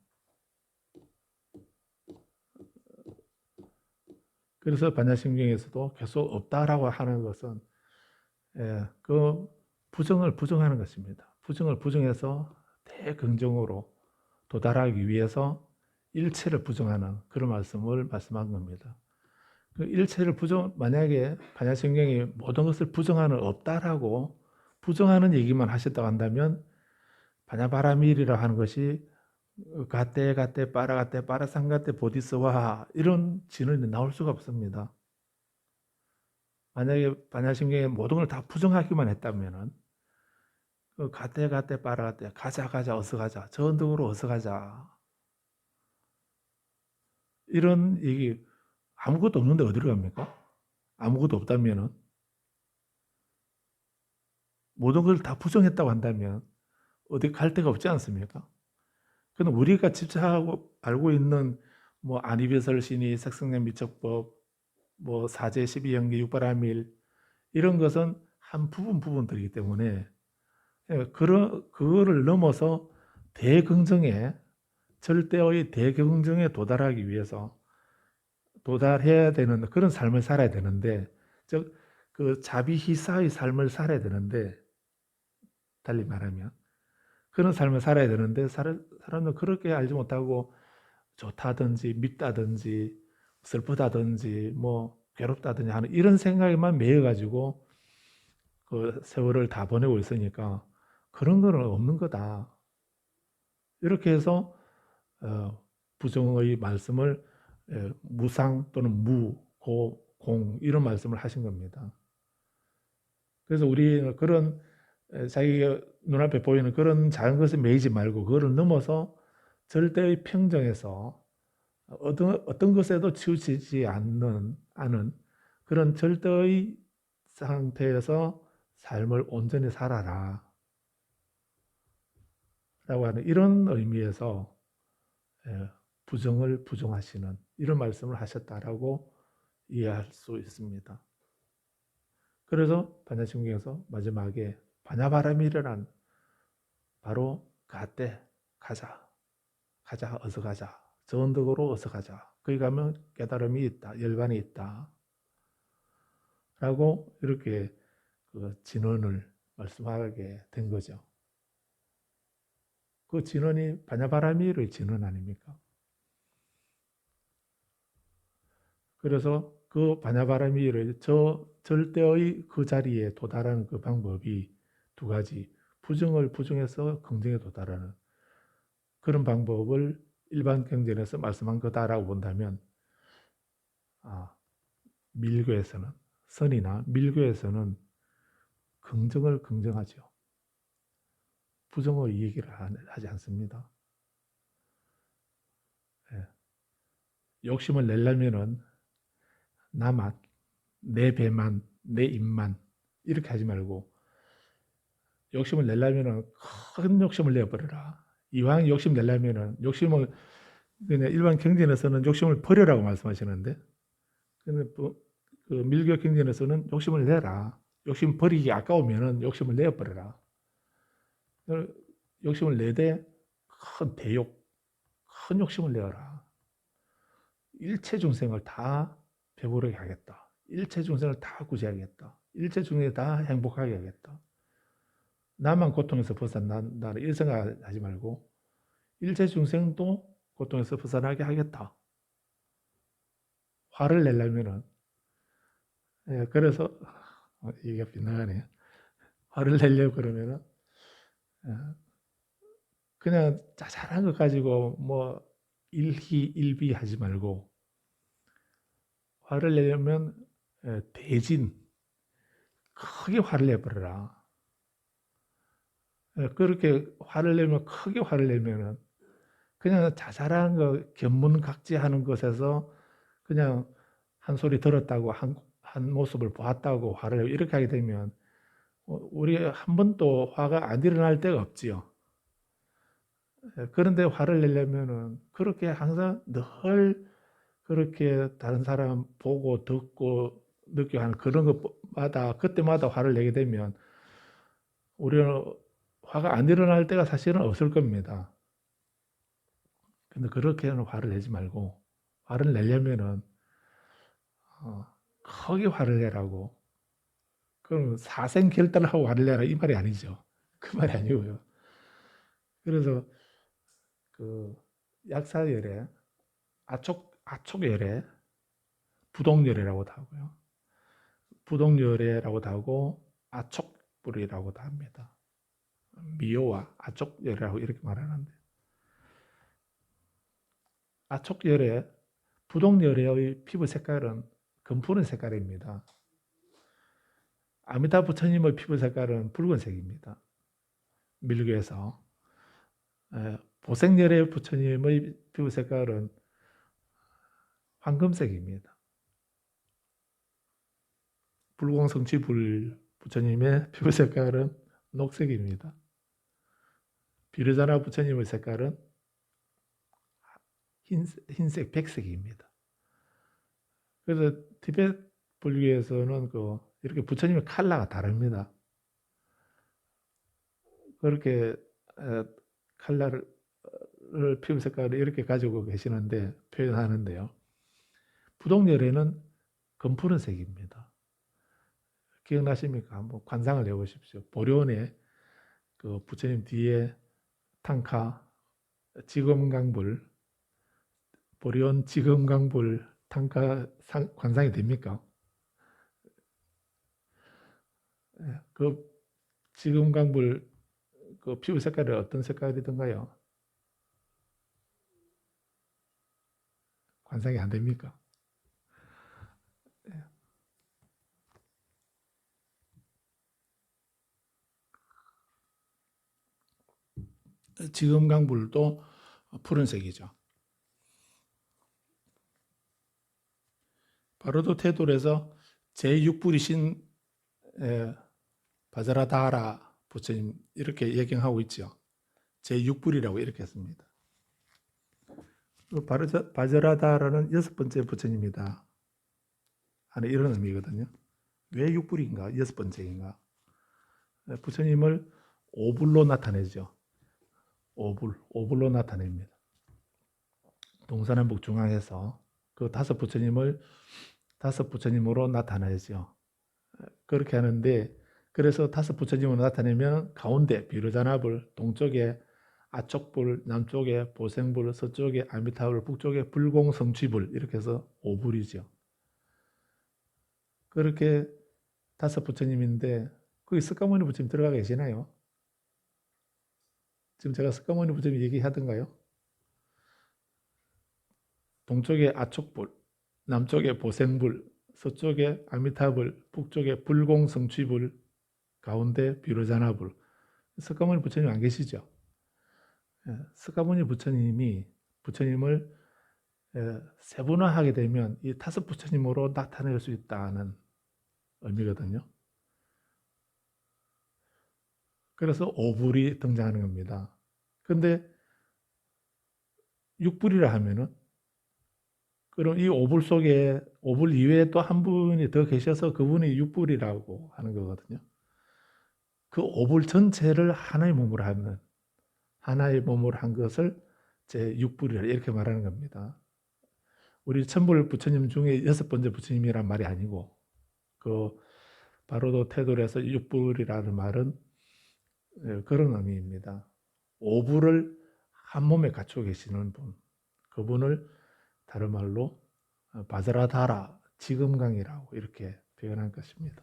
그래서 반야심경에서도 계속 없다라고 하는 것은 그 부정을 부정하는 것입니다. 부정을 부정해서 대긍정으로 도달하기 위해서 일체를 부정하는 그런 말씀을 말씀한 겁니다. 그 일체를 만약에 반야심경이 모든 것을 부정하는 없다라고 부정하는 얘기만 하셨다고 한다면 반야바라밀이라 하는 것이 가떼 가떼 빠라가떼 빠라상가떼 보디스와 이런 진언이 나올 수가 없습니다. 만약에 반야심경에 모든 걸 다 부정하기만 했다면은 그 가떼 가떼 빠라가떼 가자 가자 어서 가자 저 언덕으로 어서 가자 이런 얘기 아무것도 없는데 어디로 갑니까? 아무것도 없다면은 모든 걸 다 부정했다고 한다면 어디 갈 데가 없지 않습니까? 그럼 우리가 집착하고 알고 있는 뭐 안이배설신이 색성년 미척법 뭐 사제 12연기 육바라밀 이런 것은 한 부분들이기 때문에 그거를 넘어서 절대의 대긍정에 도달하기 위해서 도달해야 되는 그런 삶을 살아야 되는데 즉 그 자비희사의 삶을 살아야 되는데 달리 말하면 그런 삶을 살아야 되는데 사람은 그렇게 알지 못하고 좋다든지 밉다든지 슬프다든지 뭐 괴롭다든지 하는 이런 생각에만 매여가지고 그 세월을 다 보내고 있으니까 그런 거는 없는 거다. 이렇게 해서 부정의 말씀을 무상 또는 무, 고, 공 이런 말씀을 하신 겁니다. 그래서 우리는 그런 자기가 눈앞에 보이는 그런 작은 것에 매이지 말고 그거를 넘어서 절대의 평정에서 어떤 것에도 치우치지 않는 그런 절대의 상태에서 삶을 온전히 살아라 라고 하는 이런 의미에서 부정을 부정하시는 이런 말씀을 하셨다라고 이해할 수 있습니다. 그래서 반야심경에서 마지막에 반야바람이란 바로 가때 가자 어서 가자 저 언덕으로 어서 가자 거기 가면 깨달음이 있다 열반이 있다 라고 이렇게 그 진언을 말씀하게 된 거죠. 그 진언이 반야바라밀의 진언 아닙니까? 그래서 그 반야바라밀의 저 절대의 그 자리에 도달하는 그 방법이 두 가지 부정을 부정해서 긍정에 도달하는 그런 방법을 일반 경전에서 말씀한 거다라고 본다면 밀교에서는 선이나 밀교에서는 긍정을 긍정하죠. 부정을 얘기를 하지 않습니다. 욕심을 내려면은 나만, 내 배만, 내 입만 이렇게 하지 말고 욕심을 내려면은 큰 욕심을 내버려라. 이왕 욕심 내려면은 욕심을 그냥 일반 경전에서는 욕심을 버려라고 말씀하시는데 근데 그 밀교 경전에서는 욕심을 내라. 욕심 버리기 아까우면은 욕심을 내버려라. 욕심을 내되 큰 대욕, 큰 욕심을 내어라. 일체 중생을 다 배부르게 하겠다. 일체 중생을 다 구제하겠다. 일체 중생을 다 행복하게 하겠다. 나만 고통에서 벗어난다는 이 생각하지 말고 일체 중생도 고통에서 벗어나게 하겠다. 화를 내려면은 그래서 이게 빗나가네. 화를 내려고 그러면은 그냥 자잘한 것 가지고 뭐 일희일비 하지 말고 화를 내려면 대진 크게 화를 내버려라. 그렇게 화를 내면 크게 화를 내면은 그냥 자잘한 거 견문각지하는 것에서 그냥 한 소리 들었다고 한 모습을 보았다고 화를 내고 이렇게 하게 되면 우리 한 번도 화가 안 일어날 때가 없지요. 그런데 화를 내려면은 그렇게 항상 늘 그렇게 다른 사람 보고 듣고 느끼고 하는 그런 것마다 그때마다 화를 내게 되면 우리는 화가 안 일어날 때가 사실은 없을 겁니다. 근데 그렇게는 화를 내지 말고 화를 내려면은 크게 화를 내라고. 그럼 사생결단을 하고 화를 내라 이 말이 아니죠. 그 말이 아니고요. 그래서 그 약사열에 아촉열에 부동열애라고도 하고요. 부동열애라고도 하고 아촉불이라고도 합니다. 미요와 아촉열애라고 이렇게 말하는데 아촉열애, 부동열애의 피부 색깔은 금푸른 색깔입니다. 아미타 부처님의 피부 색깔은 붉은색입니다. 밀교에서 보생열애 부처님의 피부 색깔은 황금색입니다. 불공성취불 부처님의 피부 색깔은 녹색입니다. 비르자나 부처님의 색깔은 흰색, 백색입니다. 그래서 티베트 불교에서는 이렇게 부처님의 컬러가 다릅니다. 그렇게 컬러를 피부 색깔을 이렇게 가지고 계시는데 표현하는데요. 부동열애는 금푸른색입니다. 기억나십니까? 한번 관상을 해보십시오. 보리원에 그 부처님 뒤에 탕카, 지검강불, 보리원 지검강불 탕카 관상이 됩니까? 그 지검강불 그 피부 색깔이 어떤 색깔이던가요? 관상이 안 됩니까? 지검강불도 푸른색이죠. 바로도 태도에서 제6불이신 바자라다라 부처님 이렇게 얘기하고 있죠. 제6불이라고 이렇게 했습니다. 바자라다라는 6번째 부처님이다 하는 이런 의미거든요. 왜 6불인가? 6번째인가? 부처님을 오불로 나타내죠. 오불로 나타냅니다. 동서남북 중앙에서 그 다섯 부처님으로 나타내죠. 그렇게 하는데 그래서 다섯 부처님으로 나타내면 가운데 비르자나불, 동쪽에 아촉불, 남쪽에 보생불, 서쪽에 아미타불, 북쪽에 불공성취불 이렇게 해서 오불이죠. 그렇게 다섯 부처님인데 거기 석가모니 부처님 들어가 계시나요? 지금 제가 석가모니 부처님 얘기하던가요? 동쪽에 아촉불, 남쪽에 보생불, 서쪽에 아미타불, 북쪽에 불공성취불, 가운데 비로자나불. 석가모니 부처님 안 계시죠? 석가모니 부처님이 부처님을 세분화하게 되면 이 타섯 부처님으로 나타낼 수 있다는 의미거든요. 그래서 오불이 등장하는 겁니다. 근데 육불이라 하면은 그럼 이 오불 속에 오불 이외에 또 한 분이 더 계셔서 그분이 육불이라고 하는 거거든요. 그 오불 전체를 하나의 몸으로 하는 하나의 몸으로 한 것을 제 육불이라 이렇게 말하는 겁니다. 우리 천불 부처님 중에 여섯 번째 부처님이란 말이 아니고 그 바로도 태도에서 육불이라는 말은 그런 의미입니다. 오불을 한 몸에 갖추고 계시는 분, 그분을 다른 말로 바자라다라 지금강이라고 이렇게 표현한 것입니다.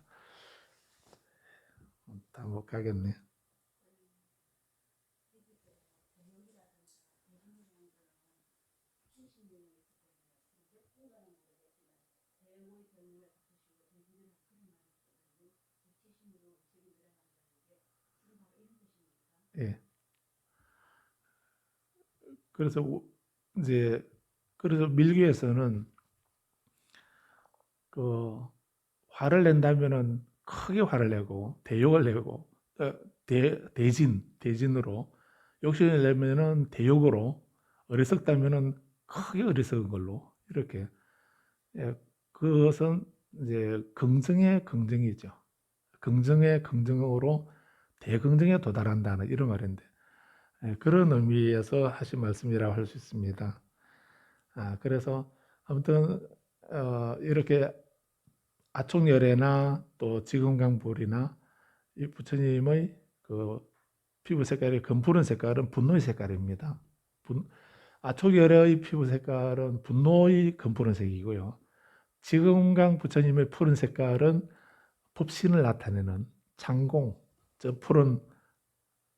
다 못 가겠네. 예. 그래서 이제 그래서 밀교에서는 그 화를 낸다면은 크게 화를 내고 대욕을 내고 대진으로 욕심을 내면은 대욕으로 어리석다면은 크게 어리석은 걸로 이렇게 예, 그것은 이제 긍정의 긍정이죠. 긍정의 긍정으로 대긍정에 도달한다는 이런 말인데 그런 의미에서 하신 말씀이라고 할 수 있습니다. 그래서 아무튼 이렇게 아촉열애나 또 지금강불이나 이 부처님의 그 피부 색깔이 검푸른 색깔은 분노의 색깔입니다. 아촉열애의 피부 색깔은 분노의 검푸른 색이고요. 지금강 부처님의 푸른 색깔은 법신을 나타내는 창공, 저 푸른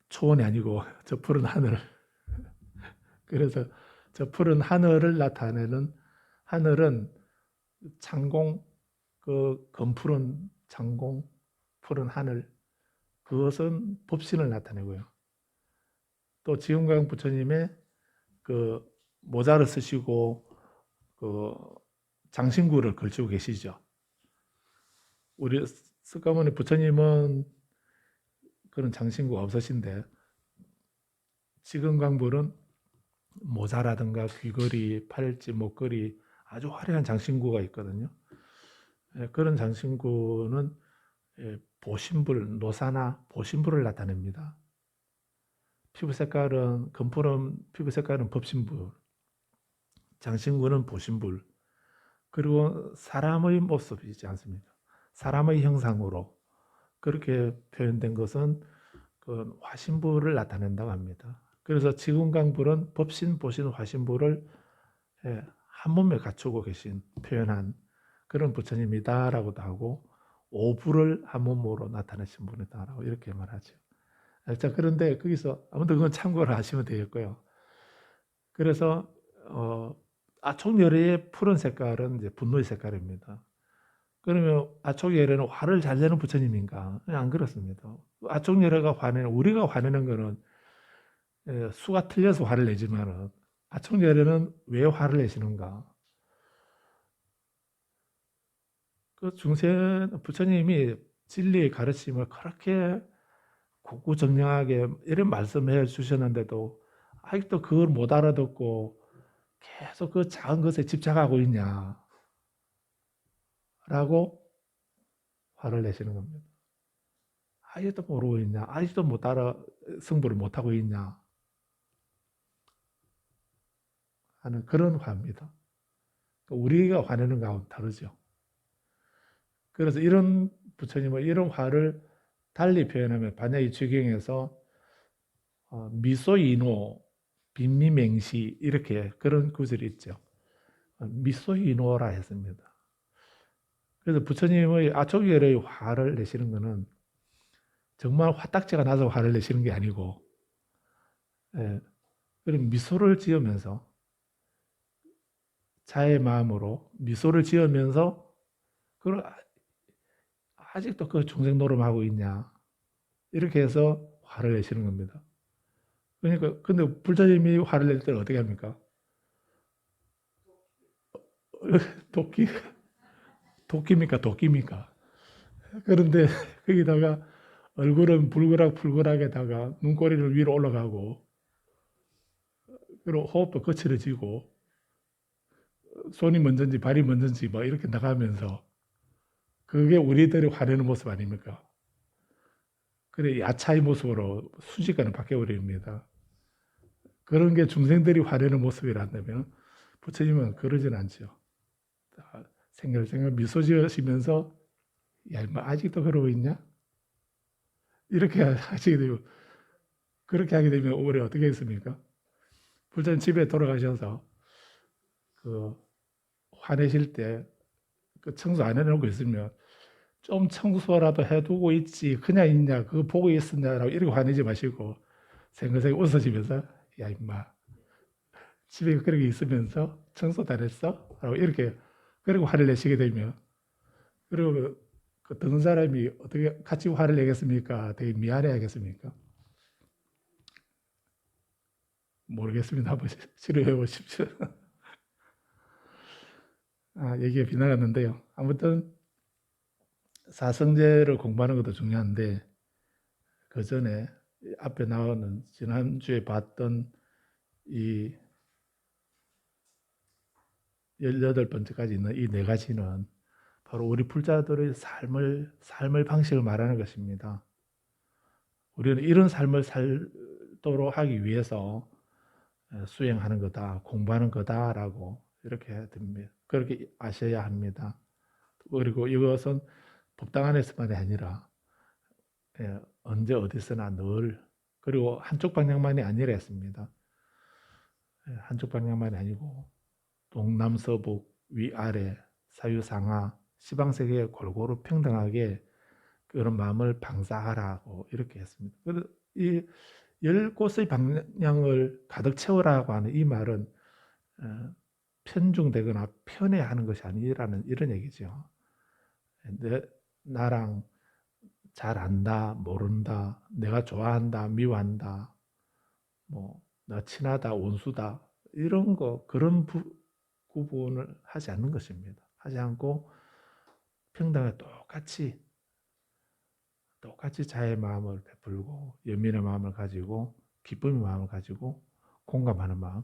초원이 아니고 저 푸른 하늘. 그래서 저 푸른 하늘을 나타내는 하늘은 창공, 그 검푸른 창공, 푸른 하늘, 그것은 법신을 나타내고요. 또 지금강 부처님의 그 모자를 쓰시고 그 장신구를 걸치고 계시죠. 우리 석가모니 부처님은 그런 장신구가 없으신데 지금강불은 모자라든가 귀걸이, 팔찌, 목걸이 아주 화려한 장신구가 있거든요. 그런 장신구는 보신불, 노사나 보신불을 나타냅니다. 피부 색깔은 검푸른 피부 색깔은 법신불, 장신구는 보신불. 그리고 사람의 모습이지 않습니까? 사람의 형상으로 그렇게 표현된 것은 그 화신불을 나타낸다고 합니다. 그래서 지금강불은 법신, 보신, 화신불을 한 몸에 갖추고 계신 표현한 그런 부처님이다라고도 하고 오불을 한 몸으로 나타내신 분이다라고 이렇게 말하죠. 자, 그런데 거기서 아무튼 그건 참고를 하시면 되겠고요. 그래서 아촉열애의 푸른 색깔은 이제 분노의 색깔입니다. 그러면 아촉열애는 화를 잘 내는 부처님인가? 안 그렇습니다. 아촉열애가 화내는 우리가 화내는 거는 수가 틀려서 화를 내지만은 아촉열애는 왜 화를 내시는가? 그 중세 부처님이 진리의 가르침을 그렇게 굳굳정정하게 이런 말씀해 주셨는데도 아직도 그걸 못 알아듣고 계속 그 작은 것에 집착하고 있냐? 라고 화를 내시는 겁니다. 아직도 모르고 있냐? 아직도 못 알아 승부를 못 하고 있냐? 하는 그런 화입니다. 우리가 화내는 거하고는 다르죠. 그래서 이런 부처님은 이런 화를 달리 표현하면 반야이 취경에서 미소이노, 빈미맹시 이렇게 그런 구절이 있죠. 미소이노라 했습니다. 그래서 부처님의 아촉열의 화를 내시는 것은 정말 화딱지가 나서 화를 내시는 게 아니고 그런 미소를 지으면서 자의 마음으로 미소를 지으면서 그걸 아직도 그 중생 노름하고 있냐 이렇게 해서 화를 내시는 겁니다. 그러니까 근데 부처님이 화를 낼 때는 어떻게 합니까? 도끼, 도끼입니까? 도끼입니까? 그런데 거기다가 얼굴은 불그락불그락에다가 눈꼬리를 위로 올라가고, 그리고 호흡도 거칠어지고, 손이 먼저인지 발이 먼저인지 뭐 이렇게 나가면서, 그게 우리들이 화내는 모습 아닙니까? 그래, 야차의 모습으로 순식간에 바뀌어버립니다. 그런 게 중생들이 화내는 모습이란다면, 부처님은 그러진 않죠. 생글생글 미소 지으시면서, 야, 뭐 아직도 그러고 있냐? 이렇게 하시게 되면, 그렇게 하게 되면 올해 어떻게 했습니까? 부처님 집에 돌아가셔서, 그, 화내실 때, 그 청소 안 해놓고 있으면, 좀 청소라도 해두고 있지, 그냥 있냐, 그거 보고 있었냐라고 이렇게 화내지 마시고, 생글생글 웃으시면서, 야, 임마, 집에 그렇게 있으면서 청소도 안 했어? 라고 이렇게, 그리고 화를 내시게 되면, 그리고 그 듣는 사람이 어떻게 같이 화를 내겠습니까? 되게 미안해 하겠습니까? 모르겠습니다. 한번 치료해 보십시오. 얘기가 빗나갔는데요. 아무튼 사성제를 공부하는 것도 중요한데 그 전에 앞에 나오는 지난주에 봤던 이 18번째까지 있는 이 네 가지는 바로 우리 불자들의 삶의 방식을 말하는 것입니다. 우리는 이런 삶을 살도록 하기 위해서 수행하는 거다, 공부하는 거다라고 이렇게 됩니다. 그렇게 아셔야 합니다. 그리고 이것은 법당 안에서만이 아니라 언제 어디서나 늘, 그리고 한쪽 방향만이 아니라 했습니다. 한쪽 방향만이 아니고 동남서북 위아래 사유상하 시방세계에 골고루 평등하게 그런 마음을 방사하라고 이렇게 했습니다. 이 10곳의 방향을 가득 채우라고 하는 이 말은 편중되거나 편애하는 것이 아니라는 이런 얘기죠. 나랑 잘 안다, 모른다, 내가 좋아한다, 미워한다, 뭐, 나 친하다, 원수다, 이런 거, 그런 구분을 하지 않는 것입니다. 하지 않고 평등하게 똑같이 자의 마음을 베풀고, 연민의 마음을 가지고, 기쁨의 마음을 가지고, 공감하는 마음,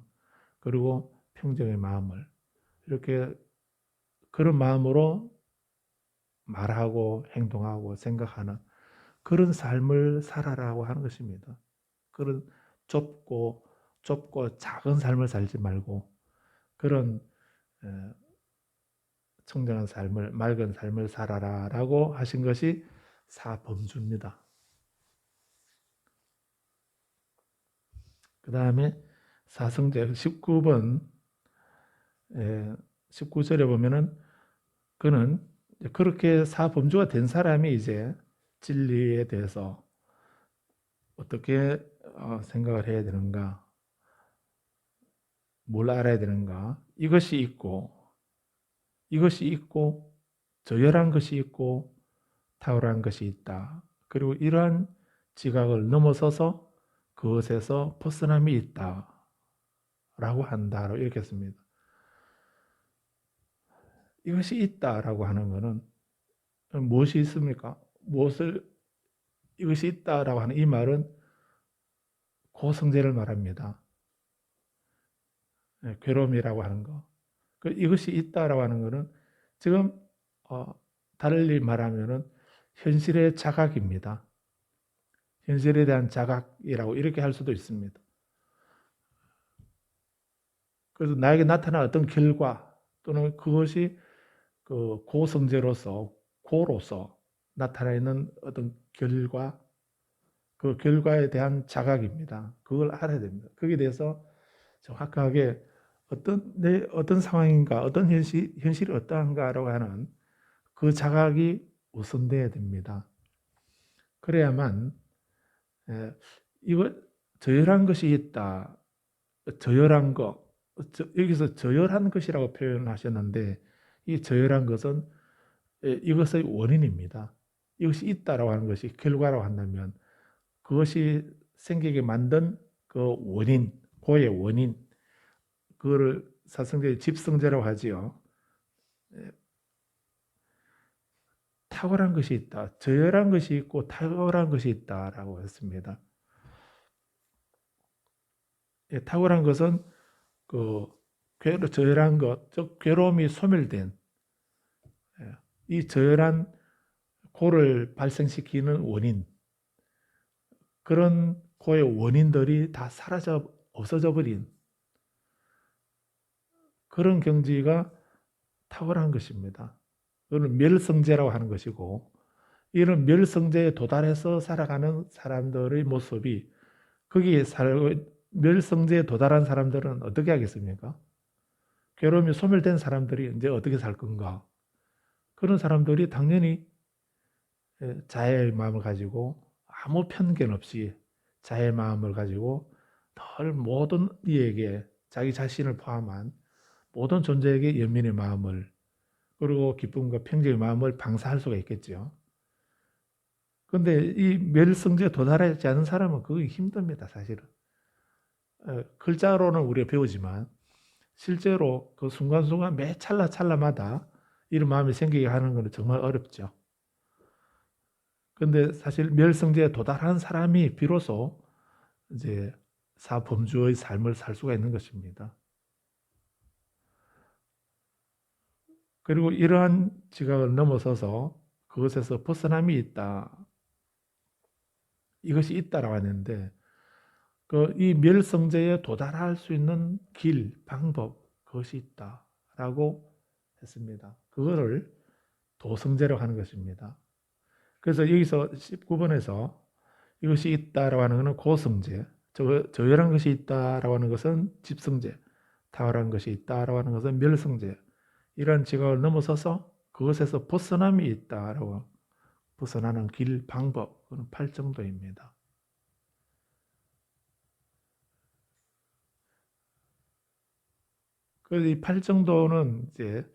그리고 평정의 마음을, 이렇게 그런 마음으로 말하고, 행동하고, 생각하는 그런 삶을 살아라고 하는 것입니다. 그런 좁고 작은 삶을 살지 말고 그런 청정한 삶을, 맑은 삶을 살아라라고 하신 것이 사범주입니다. 그 다음에 사성제 19번 19절에 보면은 그는 그렇게 사범주가 된 사람이 이제 진리에 대해서 어떻게 생각을 해야 되는가, 뭘 알아야 되는가, 이것이 있고 저열한 것이 있고 탁월한 것이 있다. 그리고 이러한 지각을 넘어서서 그것에서 벗어남이 있다. 라고 한다라고 이렇게 했습니다. 이것이 있다라고 하는 것은 무엇이 있습니까? 이것이 있다라고 하는 이 말은 고성제를 말합니다. 괴로움이라고 하는 거. 이것이 있다라고 하는 것은 지금 달리 말하면은 현실의 자각입니다. 현실에 대한 자각이라고 이렇게 할 수도 있습니다. 그래서 나에게 나타난 어떤 결과 또는 그것이 그 고로서 나타나 있는 어떤 결과, 그 결과에 대한 자각입니다. 그걸 알아야 됩니다. 거기에 대해서 정확하게 어떤 상황인가, 어떤 현실이 어떠한가라고 하는 그 자각이 우선돼야 됩니다. 그래야만 이거 저열한 것이 있다. 저열한 것, 여기서 저열한 것이라고 표현하셨는데 이 저열한 것은 이것의 원인입니다. 이것이 있다라고 하는 것이 결과라고 한다면 그것이 생기게 만든 그 원인, 고의 원인, 그거를 사성제의 집성제라고 하지요. 예, 탁월한 것이 있다. 저열한 것이 있고 탁월한 것이 있다라고 했습니다. 예, 탁월한 것은 그 저열한 것, 즉 괴로움이 소멸된 예, 이 저열한 고를 발생시키는 원인, 그런 고의 원인들이 다 사라져 없어져 버린 그런 경지가 탁월한 것입니다. 그거는 멸성제라고 하는 것이고, 이런 멸성제에 도달해서 살아가는 사람들의 모습이 거기에 멸성제에 도달한 사람들은 어떻게 하겠습니까? 괴로움이 소멸된 사람들이 이제 어떻게 살 건가? 그런 사람들이 당연히 자애의 마음을 가지고 아무 편견 없이 자애의 마음을 가지고 늘 모든 이에게 자기 자신을 포함한 모든 존재에게 연민의 마음을 그리고 기쁨과 평정의 마음을 방사할 수가 있겠죠. 그런데 이 멸성제에 도달하지 않은 사람은 그게 힘듭니다, 사실은. 글자로는 우리가 배우지만 실제로 그 순간순간 매 찰나찰나마다 이런 마음이 생기게 하는 것은 정말 어렵죠. 그런데 사실 멸성제에 도달한 사람이 비로소 이제 사범주의 삶을 살 수가 있는 것입니다. 그리고 이러한 지각을 넘어서서 그것에서 벗어남이 있다. 이것이 있다라고 하는데 이 멸성제에 도달할 수 있는 길, 방법 그것이 있다라고 했습니다. 그거를 도성제라고 하는 것입니다. 그래서 여기서 19번에서 이것이 있다라고 하는 것은 고성제, 저열한 것이 있다라고 하는 것은 집성제, 탁월한 것이 있다라고 하는 것은 멸성제, 이러한 지각을 넘어서서 그것에서 벗어남이 있다라고 벗어나는 길, 방법, 그건 팔정도입니다. 그래서 이 팔정도는 이제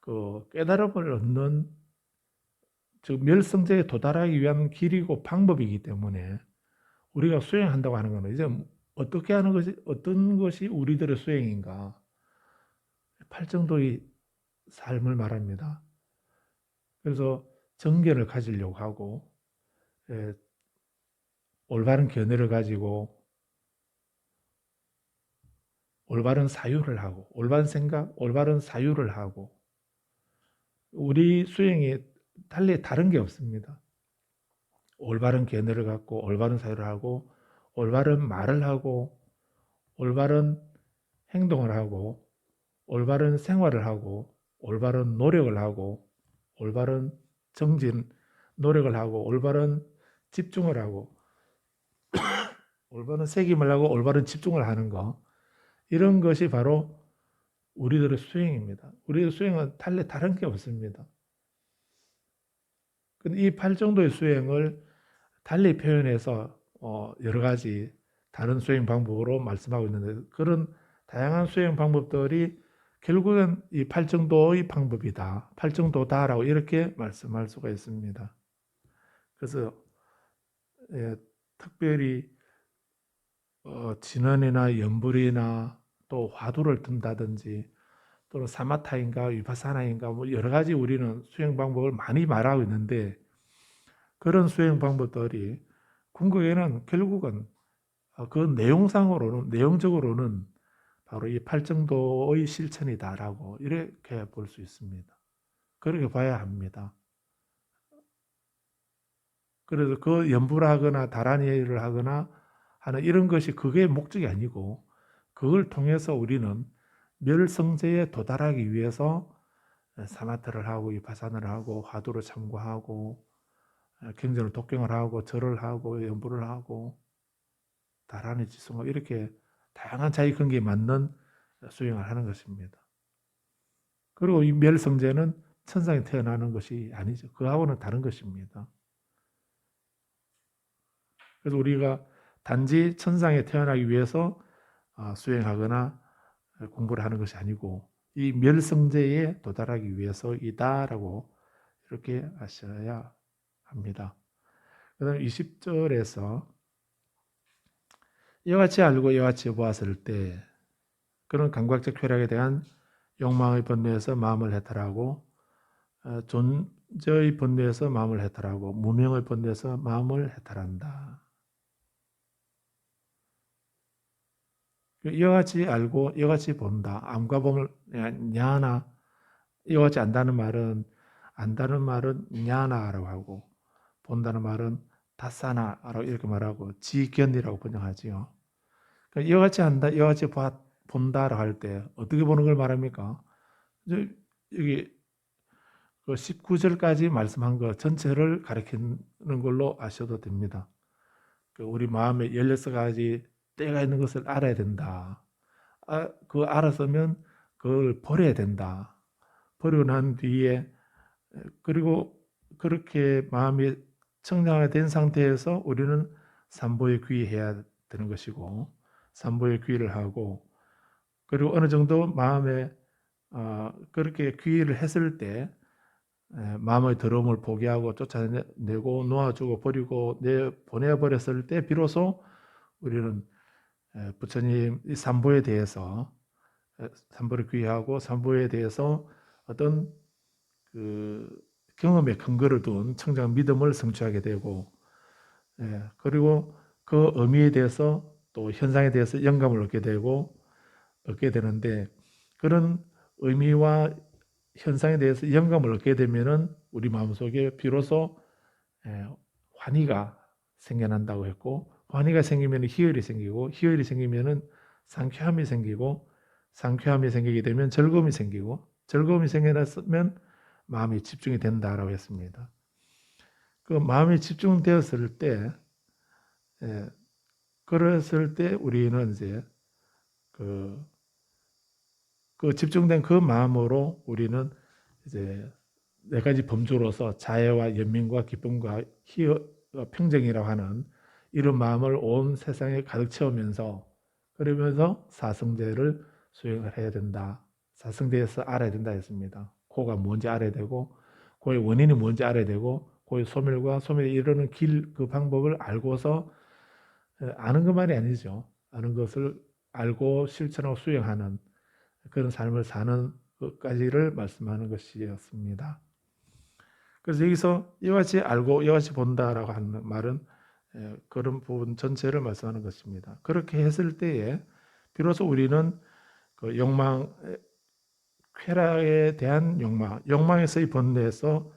그 깨달음을 얻는 즉 멸성제에 도달하기 위한 길이고 방법이기 때문에 우리가 수행한다고 하는 것은 이제 어떻게 하는 것이 어떤 것이 우리들의 수행인가 팔정도의 삶을 말합니다. 그래서 정견을 가지려고 하고 올바른 견해를 가지고 올바른 사유를 하고 올바른 생각, 올바른 사유를 하고 우리 수행이 달리 다른 게 없습니다. 올바른 견해를 갖고 올바른 사유를 하고 올바른 말을 하고 올바른 행동을 하고 올바른 생활을 하고 올바른 노력을 하고 올바른 정진 노력을 하고 올바른 집중을 하고 올바른 새김을 하고 올바른 집중을 하는 거 이런 것이 바로 우리들의 수행입니다. 우리의 수행은 달리 다른 게 없습니다. 근데 이 8정도의 수행을 달리 표현해서 여러 가지 다른 수행 방법으로 말씀하고 있는데 그런 다양한 수행 방법들이 결국은 이 8정도의 방법이다. 8정도다라고 이렇게 말씀할 수가 있습니다. 그래서 특별히 진원이나 연불이나 또 화두를 든다든지 또는 사마타인가 위파사나인가 뭐 여러 가지 우리는 수행 방법을 많이 말하고 있는데 그런 수행 방법들이 궁극에는 결국은 그 내용적으로는 바로 이 팔정도의 실천이다라고 이렇게 볼 수 있습니다. 그렇게 봐야 합니다. 그래서 그 연부를 하거나 다란이를 하거나 하는 이런 것이 그게 목적이 아니고 그걸 통해서 우리는 멸성제에 도달하기 위해서 사마타를 하고 위파사나를 하고 화두를 참고하고 경전을 독경을 하고 절을 하고 연부를 하고 다란이 지성하고 이렇게 다양한 자기 관계에 맞는 수행을 하는 것입니다. 그리고 이 멸성제는 천상에 태어나는 것이 아니죠. 그하고는 다른 것입니다. 그래서 우리가 단지 천상에 태어나기 위해서 수행하거나 공부를 하는 것이 아니고 이 멸성제에 도달하기 위해서이다라고 이렇게 아셔야 합니다. 그 다음 20절에서 이와 같이 알고 이와 같이 보았을 때 그런 감각적 쾌락에 대한 욕망의 번뇌에서 마음을 해탈하고 존재의 번뇌에서 마음을 해탈하고 무명의 번뇌에서 마음을 해탈한다. 이와 같이 알고 이와 같이 본다. 암과 범을 냐나, 이와 같이 안다는 말은 냐나라고 하고 본다는 말은 다사나라고 이렇게 말하고 지견이라고 번역하지요. 그러니까 이와 같이 안다, 이와 같이 본다라고 할 때 어떻게 보는 걸 말합니까? 여기 그 19절까지 말씀한 것 전체를 가리키는 걸로 아셔도 됩니다. 우리 마음에 16가지 때가 있는 것을 알아야 된다. 그거 알았으면 그걸 버려야 된다. 버리고 난 뒤에 그리고 그렇게 마음이 청량화된 상태에서 우리는 삼보에 귀의해야 되는 것이고 삼보에 귀의를 하고 그리고 어느 정도 마음에 그렇게 귀의를 했을 때 마음의 더러움을 포기하고 쫓아내고 놓아주고 버리고 보내버렸을 때 비로소 우리는 부처님 이 삼보에 대해서 삼보를 귀의하고 삼보에 대해서 어떤 그 경험의 근거를 둔 청정 믿음을 성취하게 되고 그리고 그 의미에 대해서 또 현상에 대해서 영감을 얻게 되는데 그런 의미와 현상에 대해서 영감을 얻게 되면은 우리 마음속에 비로소 환희가 생겨난다고 했고 환희가 생기면 희열이 생기고 희열이 생기면은 상쾌함이 생기고 상쾌함이 생기게 되면 즐거움이 생기고 즐거움이 생겨났으면 마음이 집중이 된다라고 했습니다. 그 마음이 집중되었을 때 그랬을 때 우리는 이제 그 집중된 그 마음으로 우리는 이제 네 가지 범주로서 자애와 연민과 기쁨과 평정이라고 하는 이런 마음을 온 세상에 가득 채우면서 그러면서 사성제를 수행을 해야 된다. 사성제에서 알아야 된다 했습니다. 고가 뭔지 알아야 되고 고의 원인이 뭔지 알아야 되고 고의 소멸과 소멸에 이르는 길 그 방법을 알고서 아는 것만이 아니죠. 아는 것을 알고 실천하고 수행하는 그런 삶을 사는 것까지를 말씀하는 것이었습니다. 그래서 여기서 이와 같이 알고 이와 같이 본다라고 하는 말은 그런 부분 전체를 말씀하는 것입니다. 그렇게 했을 때에 비로소 우리는 그 욕망, 쾌락에 대한 욕망에서의 번뇌에서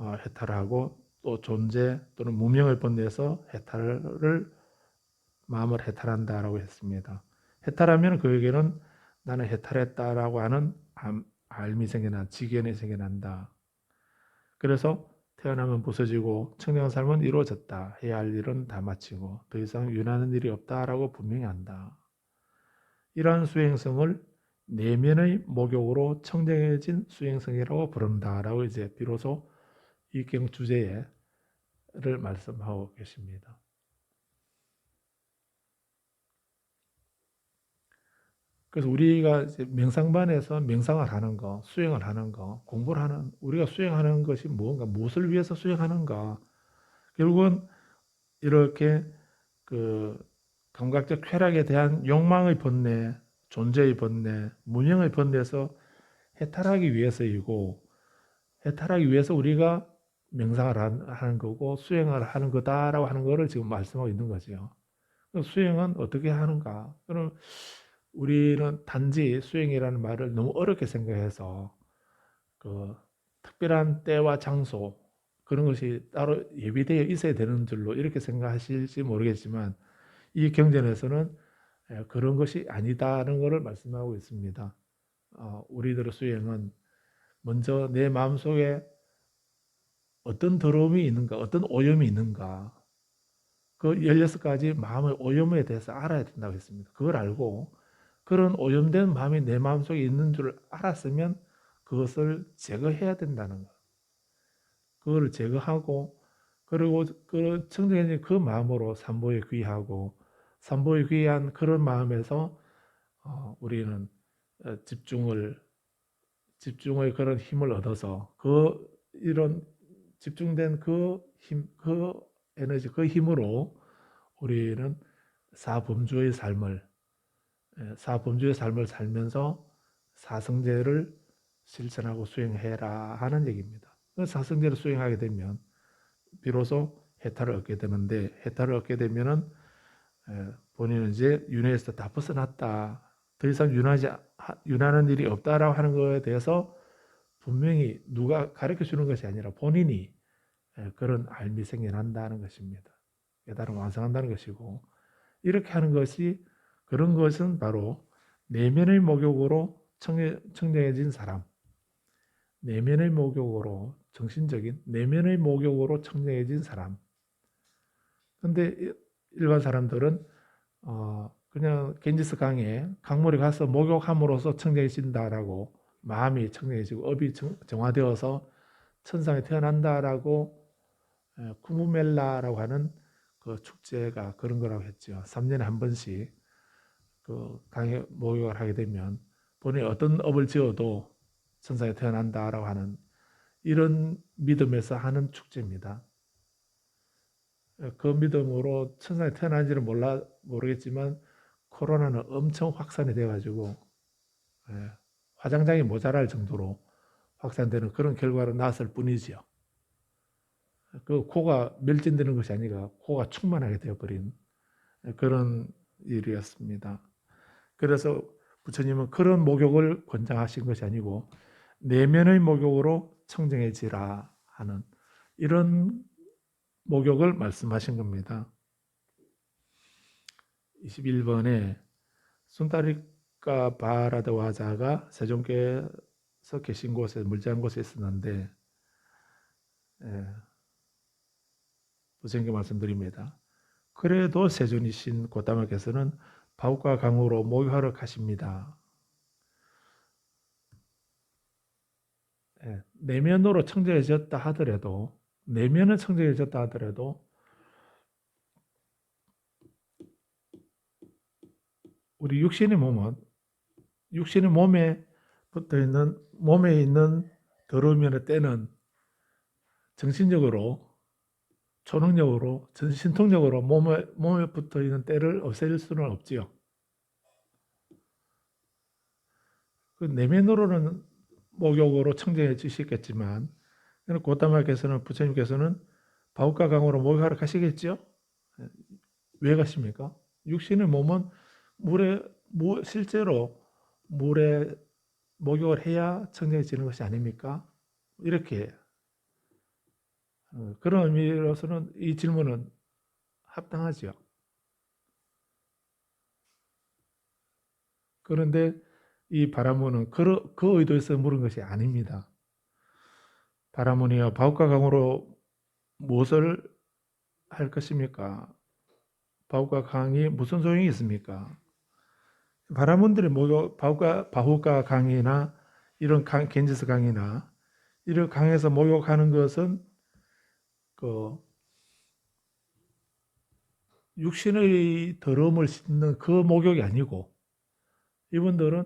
해탈하고 또 존재 또는 무명의 번뇌에서 마음을 해탈한다라고 했습니다. 해탈하면 그에게는 나는 해탈했다라고 하는 알미 생겨난 지견이 생겨난다. 그래서 태어나면 부서지고 청량한 삶은 이루어졌다. 해야 할 일은 다 마치고 더 이상 윤하는 일이 없다라고 분명히 안다. 이러한 수행성을 내면의 목욕으로 청정해진 수행성이라고 부른다라고 이제 비로소 이 경 주제를 말씀하고 계십니다. 그래서 우리가 이제 명상반에서 명상을 하는 거, 수행을 하는 거, 공부를 하는 우리가 수행하는 것이 무엇인가, 무엇을 위해서 수행하는가? 결국은 이렇게 그 감각적 쾌락에 대한 욕망의 번뇌, 존재의 번뇌, 무명의 번뇌에서 해탈하기 위해서이고 해탈하기 위해서 우리가 명상을 하는 거고 수행을 하는 거다라고 하는 거를 지금 말씀하고 있는 거죠. 수행은 어떻게 하는가? 그럼 우리는 단지 수행이라는 말을 너무 어렵게 생각해서 그 특별한 때와 장소 그런 것이 따로 예비되어 있어야 되는 줄로 이렇게 생각하실지 모르겠지만 이 경전에서는 그런 것이 아니다는 것을 말씀하고 있습니다. 우리들의 수행은 먼저 내 마음속에 어떤 더러움이 있는가, 어떤 오염이 있는가, 그 16가지 마음의 오염에 대해서 알아야 된다고 했습니다. 그걸 알고 그런 오염된 마음이 내 마음속에 있는 줄 알았으면 그것을 제거해야 된다는 거. 그걸 제거하고 그리고 그 청정해진 그 마음으로 삼보에 귀하고 삼보에 귀한 그런 마음에서 우리는 집중의 그런 힘을 얻어서 이런 집중된 그 힘, 그 에너지, 그 힘으로 우리는 사범주의 삶을 사범주의 삶을 살면서 사성제를 실천하고 수행해라 하는 얘기입니다. 사성제를 수행하게 되면 비로소 해탈을 얻게 되는데, 해탈을 얻게 되면은 본인은 이제 윤회에서 다 벗어났다, 더 이상 윤하는 일이 없다라고 하는 것에 대해서 분명히 누가 가르쳐 주는 것이 아니라 본인이 그런 알미 생겨난다는 것입니다. 깨달음 완성한다는 것이고, 이렇게 하는 것이, 그런 것은 바로 내면의 목욕으로 청정해진 사람, 내면의 목욕으로, 정신적인 내면의 목욕으로 청정해진 사람. 근데 일반 사람들은 그냥 겐지스 강에 강물에 가서 목욕함으로써 청정해진다라고, 마음이 청정해지고 업이 정화되어서 천상에 태어난다라고, 쿠무멜라라고 하는 그 축제가 그런 거라고 했죠. 3년에 한 번씩 그 강에 목욕을 하게 되면 본인이 어떤 업을 지어도 천상에 태어난다라고 하는, 이런 믿음에서 하는 축제입니다. 그 믿음으로 천상에 태어난지는 모르겠지만 코로나는 엄청 확산이 돼가지고 화장장이 모자랄 정도로 확산되는 그런 결과로 나왔을 뿐이지요. 그 코가 멸진되는 것이 아니라 코가 충만하게 되어버린 그런 일이었습니다. 그래서 부처님은 그런 목욕을 권장하신 것이 아니고 내면의 목욕으로 청정해지라 하는 이런 목욕을 말씀하신 겁니다. 21번에 순타리카 바라드 와자가 세종께서 계신 곳에, 물지한 곳에 있었는데, 부처님께 말씀드립니다. 그래도 세존이신 고타마께서는 바우카 강으로 목욕하러 가십니다. 내면으로 청정해졌다 하더라도, 내면은 청정해졌다 하더라도 우리 육신의 몸에 붙어 있는, 몸에 있는 더러움이나 때는 정신적으로, 초능력으로, 신통력으로 몸에 붙어 있는 때를 없앨 수는 없지요. 그 내면으로는 목욕으로 청정해 주시겠지만, 고타마께서는, 부처님께서는 바우카 강으로 목욕하러 가시겠죠? 왜 가십니까? 육신의 몸은 실제로 물에 목욕을 해야 청정해지는 것이 아닙니까? 이렇게, 그런 의미로서는 이 질문은 합당하죠. 그런데 이 바라문은 그 의도에서 물은 것이 아닙니다. 바라문이여, 바우카 강으로 무엇을 할 것입니까? 바우카 강이 무슨 소용이 있습니까? 바라문들이 바우카 강이나 이런 겐지스 강이나 이런 강에서 목욕하는 것은 그 육신의 더러움을 씻는 그 목욕이 아니고, 이분들은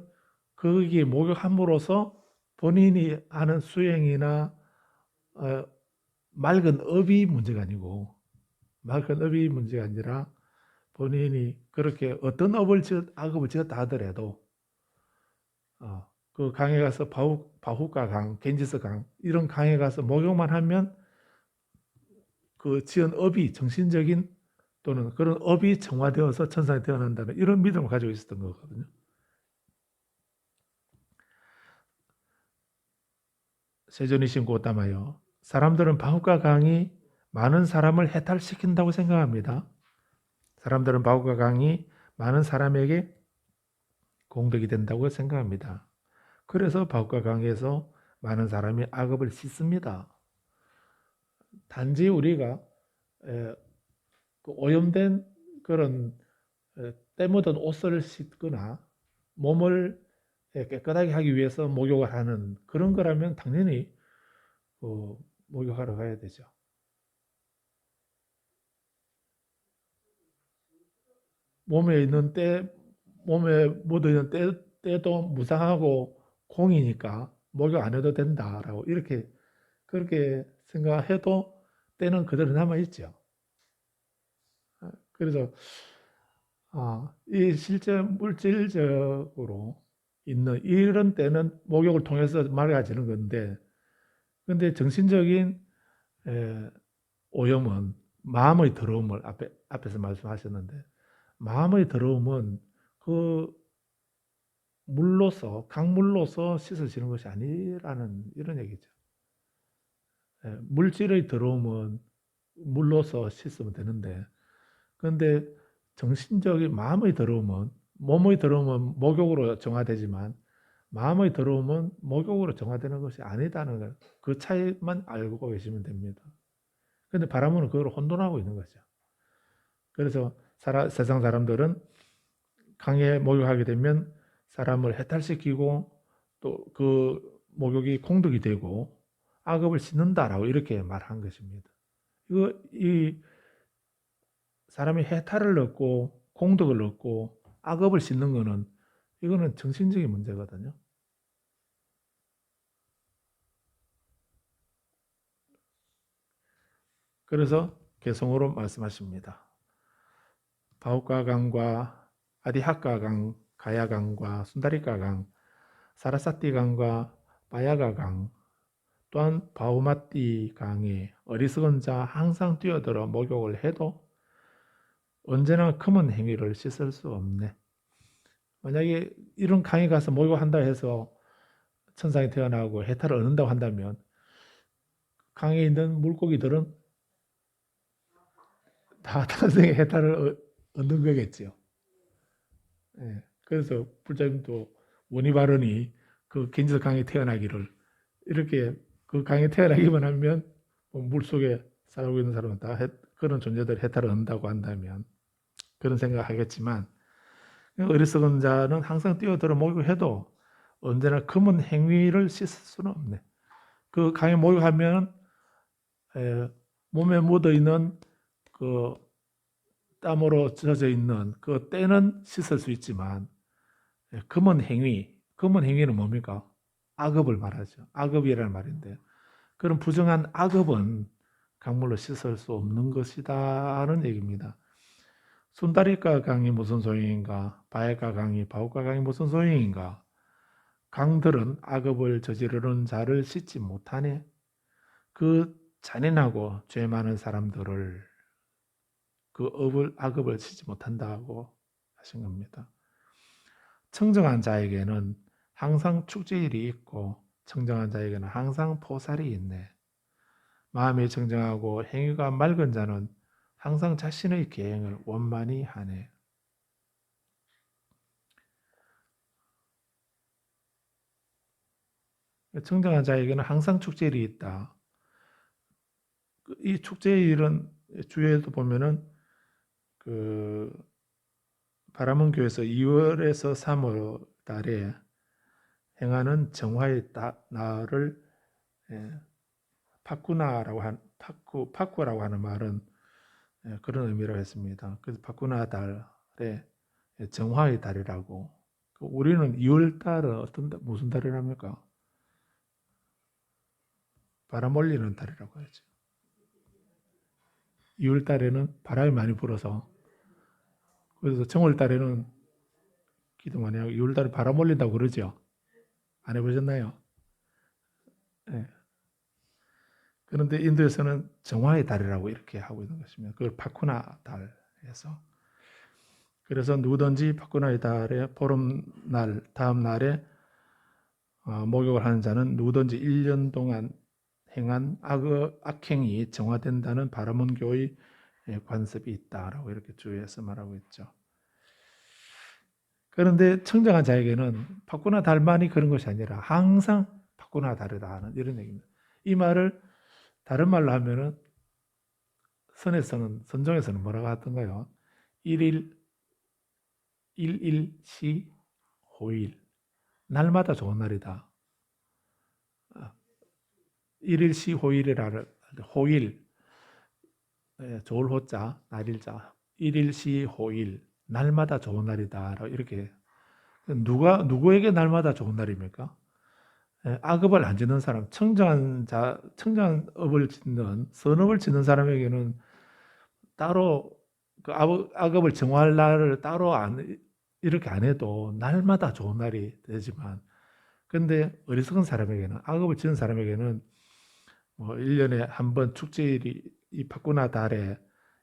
거기에 목욕함으로써 본인이 하는 수행이나 맑은 업이 문제가 아니고, 맑은 업이 문제가 아니라 본인이 그렇게 어떤 악업을 지었다 하더라도 그 강에 가서 바후카 강, 겐지스 강 이런 강에 가서 목욕만 하면 그 지은 업이, 정신적인 또는 그런 업이 정화되어서 천상에 태어난다는 이런 믿음을 가지고 있었던 거거든요. 세존이신 고타마요, 사람들은 바후카 강이 많은 사람을 해탈시킨다고 생각합니다. 사람들은 바후카 강이 많은 사람에게 공덕이 된다고 생각합니다. 그래서 바후카 강에서 많은 사람이 악업을 씻습니다. 단지 우리가 오염된 그런 때 묻은 옷을 씻거나 몸을 깨끗하게 하기 위해서 목욕을 하는 그런 거라면 당연히 목욕하러 가야 되죠. 몸에 묻어있는 때도 무상하고 공이니까 목욕 안 해도 된다라고 그렇게 생각해도 때는 그대로 남아있죠. 그래서 이 실제 물질적으로 있는 이런 때는 목욕을 통해서 맑아지는 건데, 근데 정신적인 에, 오염은 마음의 더러움을 앞에서 말씀하셨는데, 마음의 더러움은 그 물로서 강물로서 씻어지는 것이 아니라는 이런 얘기죠. 물질의 더러움은 물로서 씻으면 되는데, 그런데 정신적인 마음의 더러움은, 몸의 더러움은 목욕으로 정화되지만 마음의 더러움은 목욕으로 정화되는 것이 아니다는 걸, 그 차이만 알고 계시면 됩니다. 근데 바람은 그걸 혼돈하고 있는 거죠. 그래서 세상 사람들은 강에 목욕하게 되면 사람을 해탈시키고 또 그 목욕이 공덕이 되고 악업을 씻는다라고 이렇게 말한 것입니다. 이 사람이 해탈을 얻고 공덕을 얻고 악업을 씻는 거는 이거는 정신적인 문제거든요. 그래서 개성어로 말씀하십니다. 바우카강과 아디하카강, 가야강과 순다리카강, 사라사띠강과 바야가강, 또한 바우마띠 강에 어리석은 자 항상 뛰어들어 목욕을 해도 언제나 금은 행위를 씻을 수 없네. 만약에 이런 강에 가서 목욕한다 해서 천상에 태어나고 해탈을 얻는다고 한다면 강에 있는 물고기들은 다 탄생의 해탈을 얻는 거겠지요. 예. 그래서 불자님도 원희 발언이 그 겐지스 강에 태어나기를 이렇게 그 강에 태어나기만 하면 물속에 살고 있는 사람은 다 그런 존재들 해탈을 얻는다고 한다면 그런 생각을 하겠지만 어리석은 자는 항상 뛰어들어 목욕해도 언제나 금은 행위를 씻을 수는 없네. 그 강에 목욕하면 몸에 묻어 있는 그 땀으로 젖어 있는 그 때는 씻을 수 있지만 금은 행위는 뭡니까? 악업을 말하죠. 악업이라는 말인데 그런 부정한 악업은 강물로 씻을 수 없는 것이다는 얘기입니다. 순다리가 강이 무슨 소용인가? 바에가 강이 바우가 강이 무슨 소용인가? 강들은 악업을 저지르는 자를 씻지 못하네. 그 잔인하고 죄 많은 사람들을 그 악업을 씻지 못한다고 하신 겁니다. 청정한 자에게는 항상 축제일이 있고 청정한 자에게는 항상 포살이 있네. 마음이 청정하고 행위가 맑은 자는 항상 자신의 계행을 원만히 하네. 청정한 자에게는 항상 축제일이 있다. 이 축제일은 주에도 보면은 그 바라문 교에서 2월에서 3월 달에 행하는 정화의 날을 파쿠나라고 파쿠라고 하는 말은 그런 의미로 했습니다. 그래서 파쿠나 달에 정화의 달이라고. 우리는 2월 달은 무슨 달이랍니까? 바람 올리는 달이라고 하죠. 2월 달에는 바람이 많이 불어서 그래서 정월 달에는 기도 많이 하고 2월 달에 바람 올린다고 그러죠. 안 해보셨나요? 네. 그런데 인도에서는 정화의 달이라고 이렇게 하고 있는 것입니다. 그걸 파쿠나 달에서. 그래서 누구든지 파쿠나의 달에 보름날 다음 날에 목욕을 하는 자는 누구든지 1년 동안 행한 악행이 정화된다는 바라문교의 관습이 있다라고 이렇게 주의해서 말하고 있죠. 그런데 청정한 자에게는 파쿠나 달만이 그런 것이 아니라 항상 파쿠나 다르다는 이런 얘기입니다. 이 말을 다른 말로 하면은 선정에서는 뭐라고 하던가요? 일일 일일시 호일 날마다 좋은 날이다. 일일시 호일이라는 호일 좋을 호자 날일자 일일시 호일 날마다 좋은 날이다. 이렇게 누구에게 날마다 좋은 날입니까? 악업을 안 짓는 사람, 청정한 업을 짓는 선업을 짓는 사람에게는 따로 그 악업을 정화할 날을 따로 이렇게 안 해도 날마다 좋은 날이 되지만, 근데 어리석은 사람에게는, 악업을 지은 사람에게는 뭐 1년에 한 번 축제일이 이 파구나 달에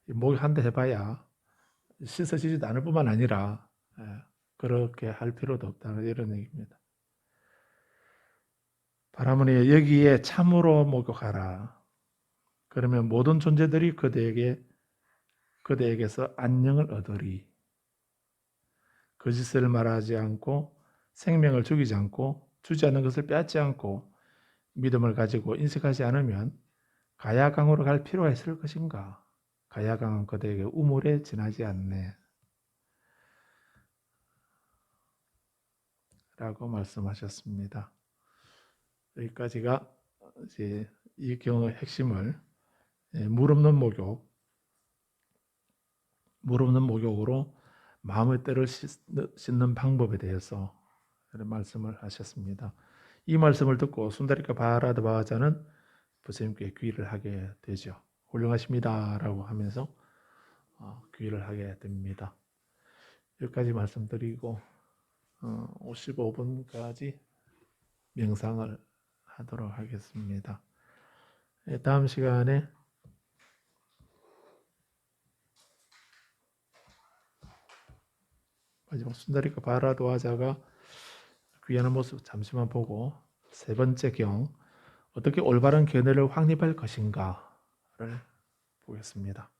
목욕 한 대 해봐야 씻어지지도 않을 뿐만 아니라, 그렇게 할 필요도 없다는 이런 얘기입니다. 바라머니 여기에 참으로 목욕하라. 그러면 모든 존재들이 그대에게서 안녕을 얻으리. 거짓을 말하지 않고 생명을 죽이지 않고 주지 않는 것을 빼앗지 않고 믿음을 가지고 인식하지 않으면 가야강으로 갈 필요가 있을 것인가? 가야강은 그대에게 우물에 지나지 않네. 라고 말씀하셨습니다. 여기까지가 이제 이 경의 핵심을 물 없는 목욕으로 마음의 때를 씻는 방법에 대해서 말씀을 하셨습니다. 이 말씀을 듣고 순다리카 바라드 바하자는 부처님께 귀의를 하게 되죠. 훌륭하십니다 라고 하면서 귀의를 하게 됩니다. 여기까지 말씀드리고 55분까지 명상을 하도록 하겠습니다. 다음 시간에 마지막 순다리카 바라드 바하자가 귀하는 모습 잠시만 보고 세 번째 경 어떻게 올바른 견해를 확립할 것인가를 보겠습니다.